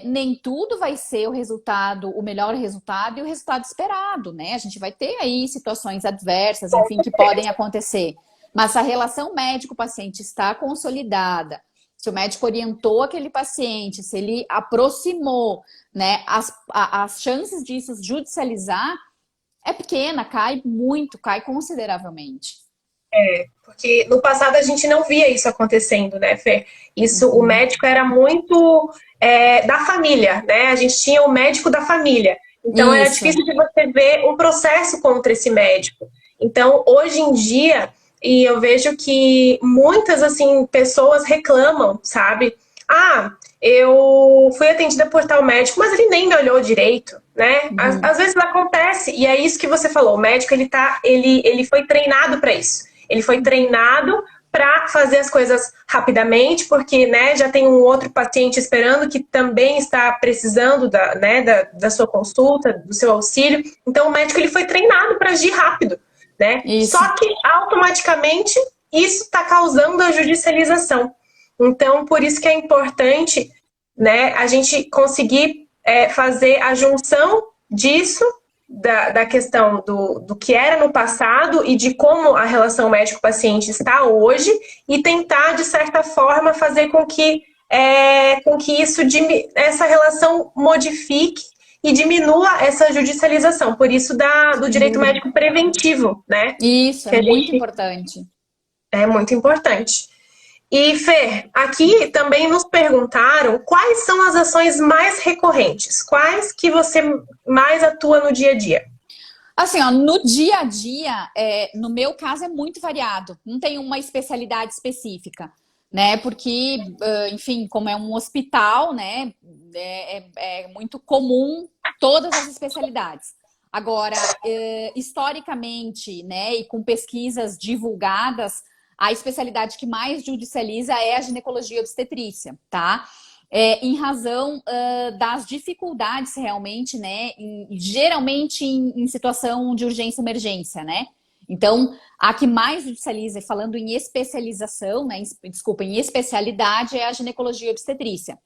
Nem tudo vai ser o melhor resultado e o resultado esperado, né? A gente vai ter aí situações adversas, enfim, que podem acontecer. Mas se a relação médico-paciente está consolidada, se o médico orientou aquele paciente, se ele aproximou, né, as chances disso judicializar é pequena, cai muito, cai consideravelmente. Porque no passado a gente não via isso acontecendo, né, Fer? O médico era muito da família, né? A gente tinha o médico da família. Então era difícil de você ver um processo contra esse médico. Então, hoje em dia, e eu vejo que muitas, assim, pessoas reclamam, sabe? Eu fui atendida por tal médico, mas ele nem me olhou direito, né? Às vezes acontece, e é isso que você falou, o médico, ele foi treinado para isso. Ele foi treinado para fazer as coisas rapidamente, porque, né, já tem um outro paciente esperando que também está precisando da sua consulta, do seu auxílio. Então, o médico ele foi treinado para agir rápido, né? Só que, automaticamente, isso está causando a judicialização. Então, por isso que é importante, né, a gente conseguir fazer a junção disso, da questão do que era no passado e de como a relação médico-paciente está hoje e tentar, de certa forma, fazer com que essa relação modifique e diminua essa judicialização. Por isso do direito médico preventivo, né? Isso, é muito importante. É muito importante. E, Fer, aqui também nos perguntaram quais são as ações mais recorrentes, quais que você mais atua no dia a dia? Assim, ó, no dia a dia, no meu caso, é muito variado. Não tem uma especialidade específica, né? Porque, enfim, como é um hospital, né? É muito comum todas as especialidades. Agora, historicamente, né? E com pesquisas divulgadas, a especialidade que mais judicializa é a ginecologia obstetrícia, tá? Em razão das dificuldades realmente, né? Geralmente em situação de urgência e emergência, né? Então, a que mais judicializa, falando em especialização, né? Em especialidade, é a ginecologia obstetrícia.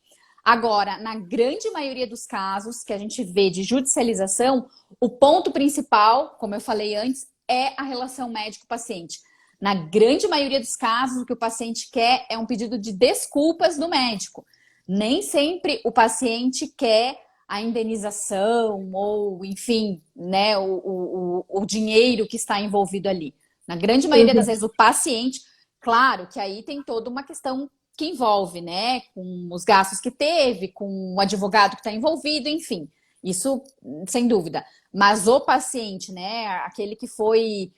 Agora, na grande maioria dos casos que a gente vê de judicialização, o ponto principal, como eu falei antes, é a relação médico-paciente. Na grande maioria dos casos, o que o paciente quer é um pedido de desculpas do médico. Nem sempre o paciente quer a indenização ou, enfim, né, o dinheiro que está envolvido ali. Na grande maioria das vezes, o paciente, claro que aí tem toda uma questão que envolve, né, com os gastos que teve, com o advogado que está envolvido, enfim, isso sem dúvida. Mas o paciente, né, aquele que foi...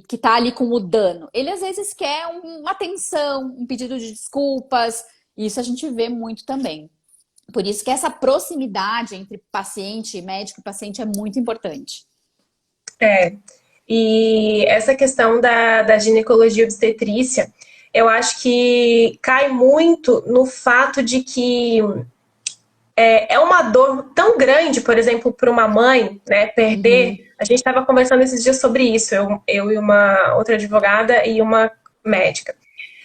que tá ali com o dano. Ele às vezes quer uma atenção, um pedido de desculpas. Isso a gente vê muito também. Por isso que essa proximidade entre paciente, médico e paciente é muito importante. E essa questão da ginecologia obstetrícia, eu acho que cai muito no fato de que é uma dor tão grande, por exemplo, para uma mãe, né, perder. A gente estava conversando esses dias sobre isso, eu e uma outra advogada e uma médica.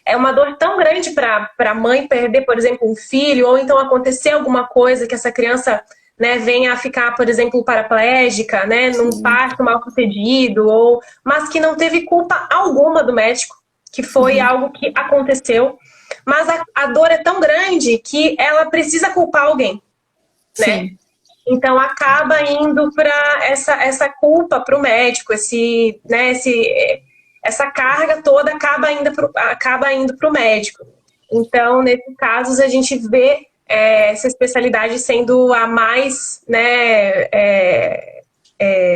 É uma dor tão grande para a mãe perder, por exemplo, um filho, ou então acontecer alguma coisa que essa criança, né, venha a ficar, por exemplo, paraplégica, né, num parto mal sucedido, mas que não teve culpa alguma do médico, que foi algo que aconteceu. Mas a dor é tão grande que ela precisa culpar alguém, né? Sim. Então acaba indo para essa culpa para o médico, essa carga toda acaba indo para o médico. Então, nesses casos, a gente vê essa especialidade sendo a mais, né,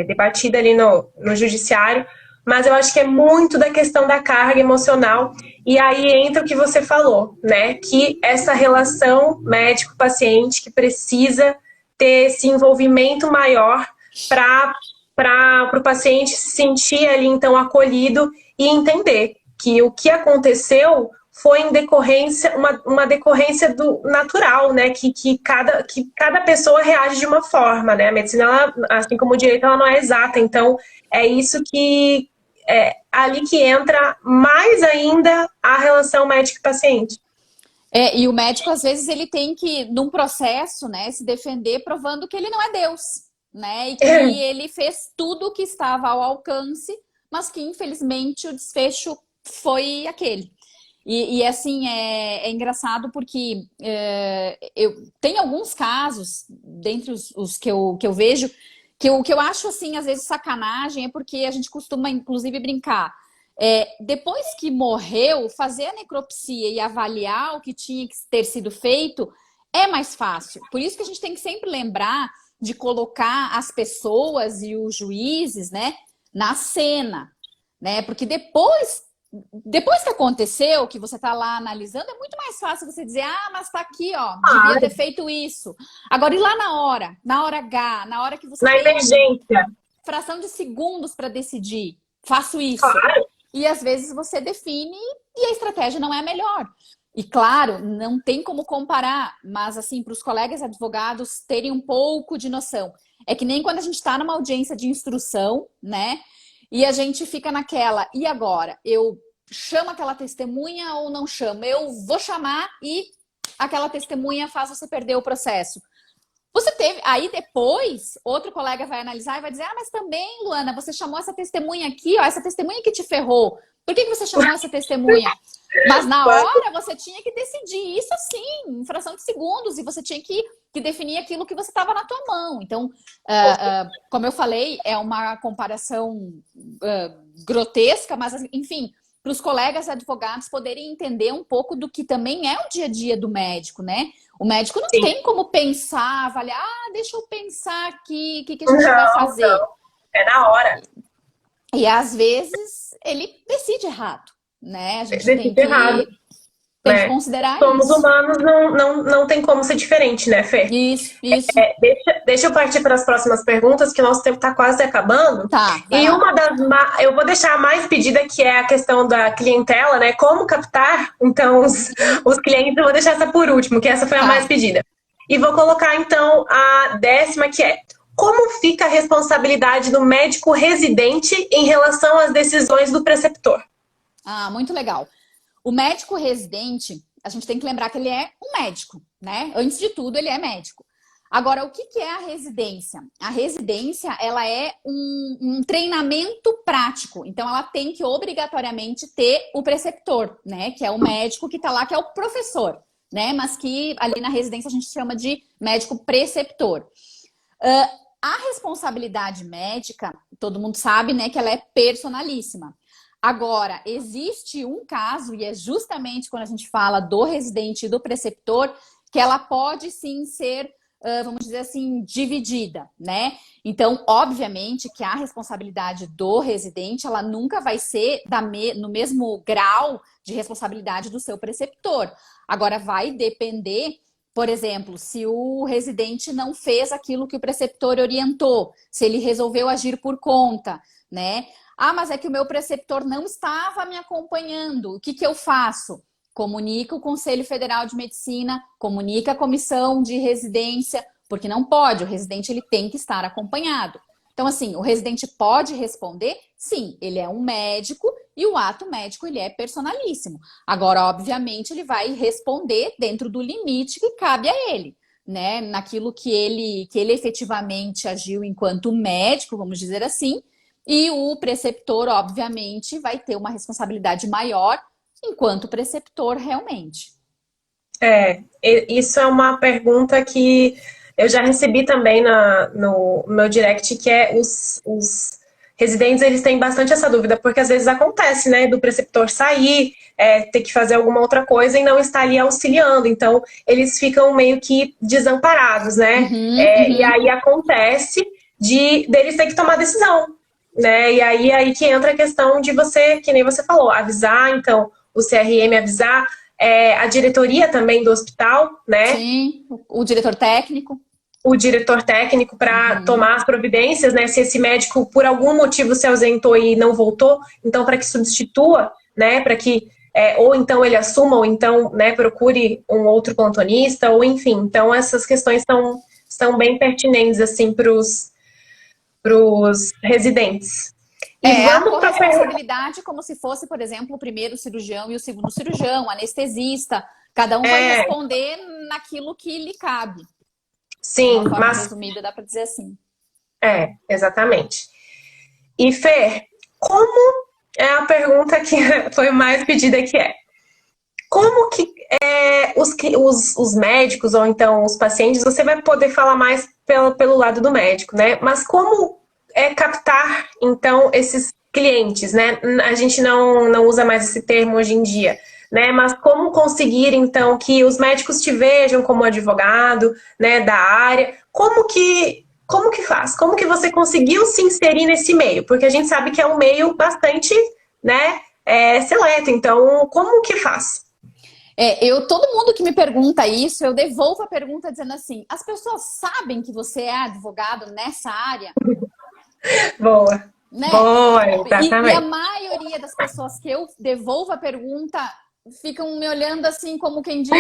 debatida ali no judiciário. Mas eu acho que é muito da questão da carga emocional. E aí entra o que você falou, né? Que essa relação médico-paciente que precisa ter esse envolvimento maior para para o paciente se sentir ali, então, acolhido e entender que o que aconteceu foi em decorrência, uma decorrência do natural, né? Que cada pessoa reage de uma forma, né? A medicina, ela, assim como o direito, ela não é exata. Então, é isso que é ali que entra mais ainda a relação médico-paciente. E o médico, às vezes, ele tem que, num processo, né, se defender provando que ele não é Deus, né? E que ele fez tudo o que estava ao alcance, mas que, infelizmente, o desfecho foi aquele. E assim, é engraçado porque tem alguns casos, dentre os que eu vejo, que eu acho, assim, às vezes sacanagem, é porque a gente costuma, inclusive, brincar. Depois que morreu, fazer a necropsia e avaliar o que tinha que ter sido feito é mais fácil. Por isso que a gente tem que sempre lembrar de colocar as pessoas e os juízes, né, na cena, né? Porque depois que aconteceu, que você está lá analisando, é muito mais fácil você dizer, mas tá aqui, ó, devia ter feito isso. Agora, e lá na hora H, na hora que você Na emergência, fração de segundos para decidir, faço isso. claro. E às vezes você define e a estratégia não é a melhor. E claro, não tem como comparar, mas assim, para os colegas advogados terem um pouco de noção. É que nem quando a gente está numa audiência de instrução, né? E a gente fica naquela, e agora? Eu chamo aquela testemunha ou não chamo? Eu vou chamar e aquela testemunha faz você perder o processo. Você teve, aí depois, outro colega vai analisar e vai dizer, mas também, Luana, você chamou essa testemunha aqui, ó, essa testemunha que te ferrou. Por que você chamou essa testemunha? Mas na hora você tinha que decidir isso assim, em fração de segundos, e você tinha que definir aquilo que você estava na tua mão. Então, como eu falei, é uma comparação grotesca, mas enfim, para os colegas advogados poderem entender um pouco do que também é o dia a dia do médico, né? O médico não tem como pensar, avaliar, deixa eu pensar aqui, o que a gente vai fazer. Não. É na hora. E às vezes ele decide errado, né? A gente Decide errado. Tem que considerar Somos isso. humanos, não tem como ser diferente, né, Fê? Isso. Deixa eu partir para as próximas perguntas, que o nosso tempo está quase acabando. Tá, e eu vou deixar a mais pedida, que é a questão da clientela, né? Como captar, então, os clientes. Eu vou deixar essa por último, que essa foi a mais pedida. E vou colocar, então, a 10ª, que é: como fica a responsabilidade do médico residente em relação às decisões do preceptor? Muito legal. O médico residente, a gente tem que lembrar que ele é um médico, né? Antes de tudo, ele é médico. Agora, o que é a residência? A residência, ela é um treinamento prático. Então, ela tem que obrigatoriamente ter o preceptor, né? Que é o médico que está lá, que é o professor, né? Mas que ali na residência a gente chama de médico preceptor. A responsabilidade médica, todo mundo sabe, né? Que ela é personalíssima. Agora, existe um caso, e é justamente quando a gente fala do residente e do preceptor, que ela pode sim ser, vamos dizer assim, dividida, né? Então, obviamente que a responsabilidade do residente, ela nunca vai ser no mesmo grau de responsabilidade do seu preceptor. Agora, vai depender, por exemplo, se o residente não fez aquilo que o preceptor orientou, se ele resolveu agir por conta, né? Mas é que o meu preceptor não estava me acompanhando. O que eu faço? Comunica o Conselho Federal de Medicina, comunica a comissão de residência, porque não pode, o residente ele tem que estar acompanhado. Então, assim, o residente pode responder? Sim, ele é um médico e o ato médico ele é personalíssimo. Agora, obviamente, ele vai responder dentro do limite que cabe a ele, né? Naquilo que ele efetivamente agiu enquanto médico, vamos dizer assim. E o preceptor, obviamente, vai ter uma responsabilidade maior enquanto preceptor realmente. Isso é uma pergunta que eu já recebi também no meu direct, que é os residentes, eles têm bastante essa dúvida, porque às vezes acontece, né, do preceptor sair, ter que fazer alguma outra coisa e não estar ali auxiliando. Então, eles ficam meio que desamparados, né? E aí acontece deles ter que tomar decisão. Né? E aí que entra a questão de você, que nem você falou, avisar, então, o CRM avisar, a diretoria também do hospital, né? Sim, o diretor técnico. o diretor técnico para tomar as providências, né? Se esse médico, por algum motivo, se ausentou e não voltou, então para que substitua, né? Para que ou então ele assuma, ou então, né, procure um outro plantonista, ou enfim. Então essas questões são bem pertinentes assim para os residentes. E vamos para a responsabilidade como se fosse, por exemplo, o primeiro cirurgião e o segundo cirurgião, anestesista. Cada um vai responder naquilo que lhe cabe. Sim, de uma forma resumida, dá para dizer assim. Exatamente. E Fer, como é a pergunta que foi mais pedida que como que os médicos ou então os pacientes, você vai poder falar mais pelo lado do médico, né? Mas como captar, então, esses clientes, né? A gente não usa mais esse termo hoje em dia, né? Mas como conseguir, então, que os médicos te vejam como advogado, né, da área? Como que faz? Como que você conseguiu se inserir nesse meio? Porque a gente sabe que é um meio bastante, né, seleto. Então, como que faz? Todo mundo que me pergunta isso, eu devolvo a pergunta dizendo assim: as pessoas sabem que você é advogado nessa área? Boa. Né? Boa, exatamente. E a maioria das pessoas que eu devolvo a pergunta ficam me olhando assim como quem diz,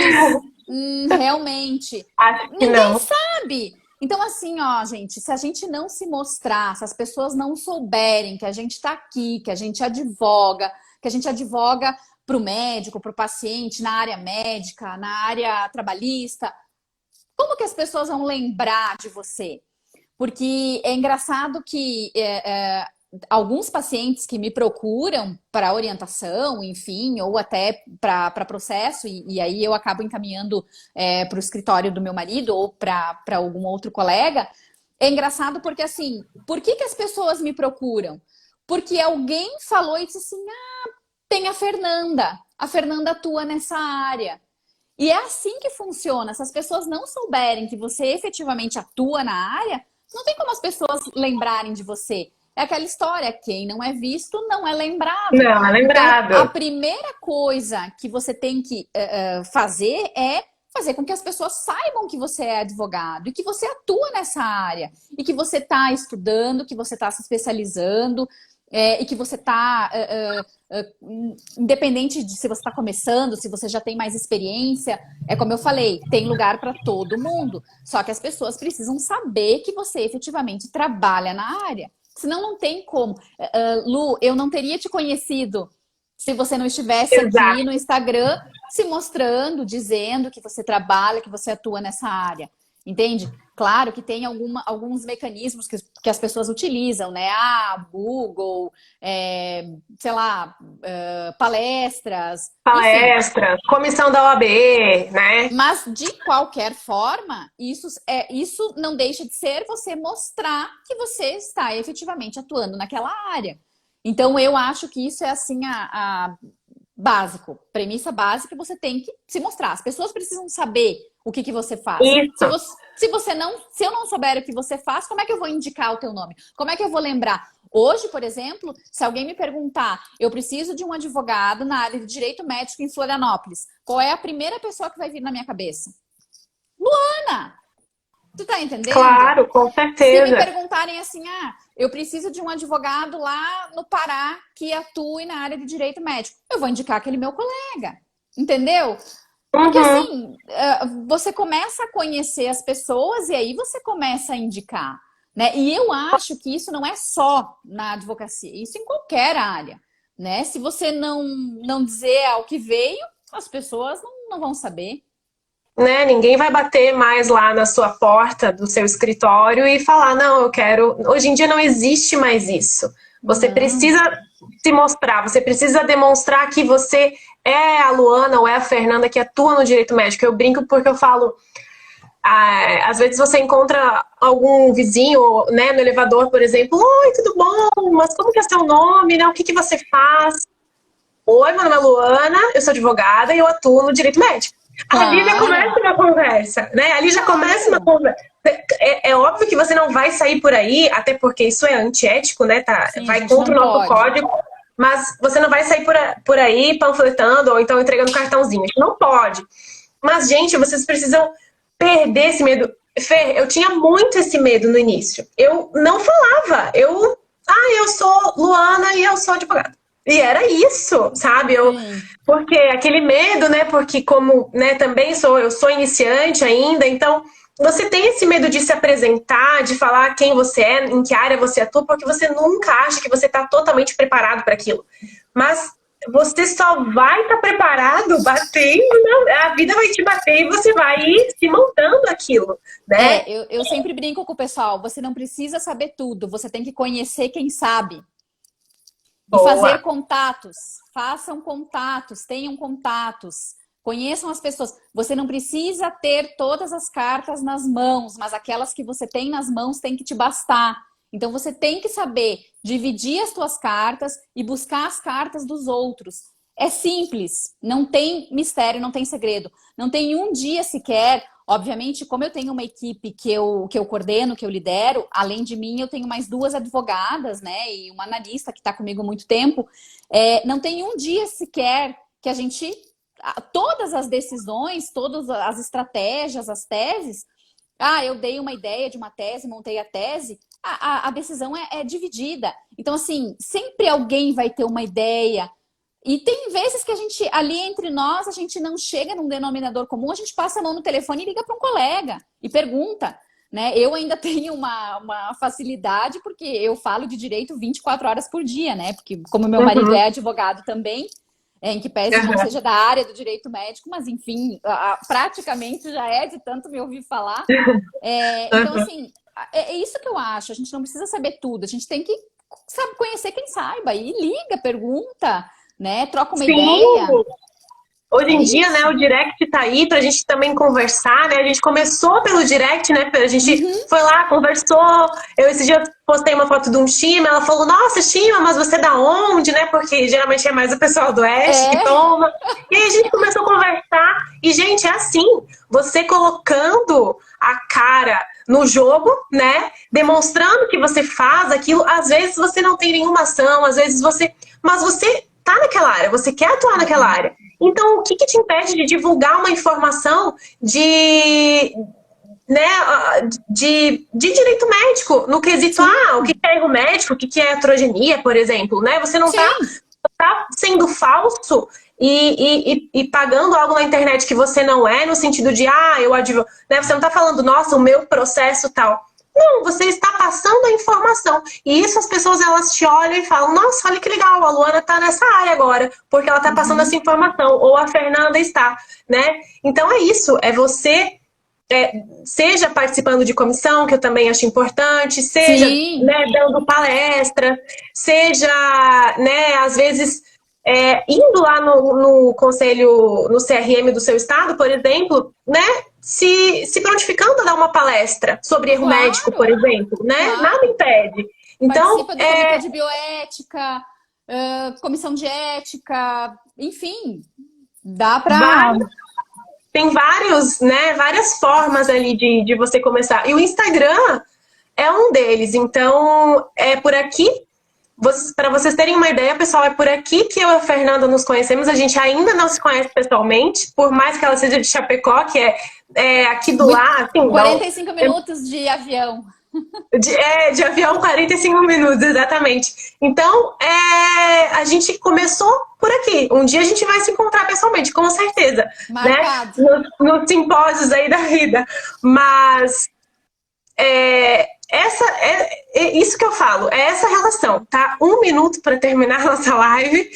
realmente. Acho que ninguém não. sabe. Então, assim, ó, gente, se a gente não se mostrar, se as pessoas não souberem que a gente tá aqui, que a gente advoga para o médico, para o paciente, na área médica, na área trabalhista, como que as pessoas vão lembrar de você? Porque é engraçado que alguns pacientes que me procuram para orientação, enfim, ou até para processo, e aí eu acabo encaminhando para o escritório do meu marido ou para algum outro colega, é engraçado porque, assim, por que as pessoas me procuram? Porque alguém falou e disse assim, tem a Fernanda atua nessa área. E é assim que funciona. Se as pessoas não souberem que você efetivamente atua na área, não tem como as pessoas lembrarem de você. É aquela história, quem não é visto não é lembrado. Não é lembrado. Então, a primeira coisa que você tem que fazer é fazer com que as pessoas saibam que você é advogado e que você atua nessa área. E que você está estudando, que você está se especializando, e que você está, independente de se você está começando, se você já tem mais experiência, como eu falei, tem lugar para todo mundo. Só que as pessoas precisam saber que você efetivamente trabalha na área. Senão não tem como. Lu, eu não teria te conhecido se você não estivesse aqui no Instagram se mostrando, dizendo que você trabalha, que você atua nessa área. Entende? Claro que tem alguns mecanismos que as pessoas utilizam, né? Google, sei lá, palestras. Palestras, enfim. Comissão da OAB, né? Mas, de qualquer forma, isso não deixa de ser você mostrar que você está efetivamente atuando naquela área. Então, eu acho que isso é, assim, básico. Premissa básica, você tem que se mostrar. As pessoas precisam saber o que você faz. Isso. Se eu não souber o que você faz, como é que eu vou indicar o teu nome? Como é que eu vou lembrar? Hoje, por exemplo, se alguém me perguntar, eu preciso de um advogado na área de direito médico em Florianópolis, qual é a primeira pessoa que vai vir na minha cabeça? Luana! Tu tá entendendo? Claro, com certeza. Se me perguntarem assim, eu preciso de um advogado lá no Pará que atue na área de direito médico, eu vou indicar aquele meu colega. Entendeu? Porque assim, você começa a conhecer as pessoas e aí você começa a indicar, né? E eu acho que isso não é só na advocacia, isso em qualquer área, né? Se você não dizer ao que veio, as pessoas não vão saber. Né? Ninguém vai bater mais lá na sua porta do seu escritório e falar, não, eu quero... Hoje em dia não existe mais isso. Você precisa se mostrar, você precisa demonstrar que você é a Luana ou é a Fernanda que atua no direito médico. Eu brinco porque eu falo, às vezes você encontra algum vizinho, né, no elevador, por exemplo, oi, tudo bom? Mas como que é seu nome? Né? O que você faz? Oi, meu nome é Luana, eu sou advogada e eu atuo no direito médico. Claro. Ali já começa uma conversa, né? Ali já começa uma conversa. É óbvio que você não vai sair por aí, até porque isso é antiético, né? Sim, vai contra o nosso código. Mas você não vai sair por aí panfletando ou então entregando cartãozinho. Não pode. Mas, gente, vocês precisam perder esse medo. Fer, eu tinha muito esse medo no início. Eu não falava. Eu sou Luana e eu sou advogada. E era isso, sabe? Sim. Porque aquele medo, né? Porque como, né, também eu sou iniciante ainda, então você tem esse medo de se apresentar, de falar quem você é, em que área você atua, porque você nunca acha que você está totalmente preparado para aquilo. Mas você só vai estar preparado batendo, né? A vida vai te bater e você vai ir se montando aquilo, né? Eu sempre brinco com o pessoal, você não precisa saber tudo, você tem que conhecer quem sabe. E fazer Boa. contatos, façam contatos, tenham contatos, conheçam as pessoas. Você não precisa ter todas as cartas nas mãos, mas aquelas que você tem nas mãos tem que te bastar. Então você tem que saber dividir as suas cartas e buscar as cartas dos outros. É simples, não tem mistério, não tem segredo. Não tem um dia sequer. Obviamente, como eu tenho uma equipe que eu coordeno, que eu lidero, além de mim, eu tenho mais 2 advogadas, né? E uma analista que está comigo há muito tempo. Não tem um dia sequer que a gente. Todas as decisões, todas as estratégias, as teses. Eu dei uma ideia de uma tese, montei a tese. A decisão é dividida. Então, assim, sempre alguém vai ter uma ideia. E tem vezes que a gente, ali entre nós, a gente não chega num denominador comum, a gente passa a mão no telefone e liga para um colega e pergunta, né? Eu ainda tenho uma facilidade porque eu falo de direito 24 horas por dia, né? Porque como meu marido é advogado também, em que pese não seja da área do direito médico, mas enfim, praticamente já é de tanto me ouvir falar. Então, assim, é isso que eu acho, a gente não precisa saber tudo, a gente tem que, sabe, conhecer quem saiba, e liga, pergunta, né? Troca uma ideia. Hoje em dia, né, o direct tá aí pra gente também conversar, né? A gente começou pelo direct, né? A gente foi lá, conversou. Eu esse dia postei uma foto de um Shima, ela falou, nossa, Shima, mas você é da onde, né? Porque geralmente é mais o pessoal do Oeste que toma. E aí a gente começou a conversar. E, gente, é assim, você colocando a cara no jogo, né? Demonstrando que você faz aquilo. Às vezes você não tem nenhuma ação, às vezes você... Mas você tá naquela área, você quer atuar naquela área. Então, o que te impede de divulgar uma informação né, de direito médico, no quesito, o que é erro médico, o que é heterogenia, por exemplo, né? Você não tá sendo falso e pagando algo na internet que você não é, no sentido de, eu advogo, né? Você não tá falando, nossa, o meu processo tal. Não, você está passando a informação. E isso as pessoas, elas te olham e falam, nossa, olha que legal, a Luana tá nessa área agora, porque ela tá passando essa informação, ou a Fernanda está, né? Então é isso, é você, seja participando de comissão, que eu também acho importante, seja, né, dando palestra, seja, né, às vezes, indo lá no conselho, no CRM do seu estado, por exemplo, né? Se prontificando a dar uma palestra sobre erro médico, por exemplo, né? Nada impede. Então, participa do comitê de bioética, comissão de ética, enfim, dá para... Tem vários, né? Várias formas ali de você começar. E o Instagram é um deles. Então, é por aqui. Para vocês terem uma ideia, pessoal, é por aqui que eu e a Fernanda nos conhecemos. A gente ainda não se conhece pessoalmente, por mais que ela seja de Chapecó, que é aqui do lado. Assim, 45 minutos de avião. De avião, 45 minutos, exatamente. Então, a gente começou por aqui. Um dia a gente vai se encontrar pessoalmente, com certeza. Marcado. Né? Nos simpósios aí da vida. Mas... isso que eu falo, é essa relação, tá? 1 minuto para terminar a nossa live.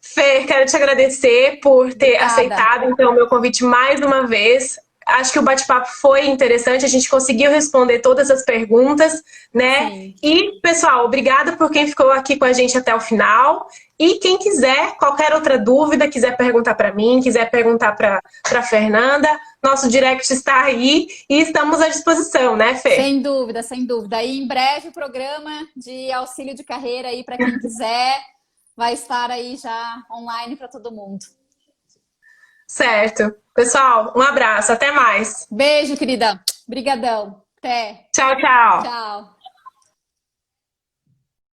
Fer, quero te agradecer por ter aceitado então o meu convite mais uma vez. Acho que o bate-papo foi interessante, a gente conseguiu responder todas as perguntas, né? Sim. E, pessoal, obrigada por quem ficou aqui com a gente até o final. E quem quiser, qualquer outra dúvida, quiser perguntar para mim, quiser perguntar para Fernanda, nosso direct está aí e estamos à disposição, né, Fê? Sem dúvida, sem dúvida. E em breve o programa de auxílio de carreira aí para quem quiser vai estar aí já online para todo mundo. Certo. Pessoal, um abraço. Até mais. Beijo, querida. Obrigadão. Até. Tchau, tchau. Tchau.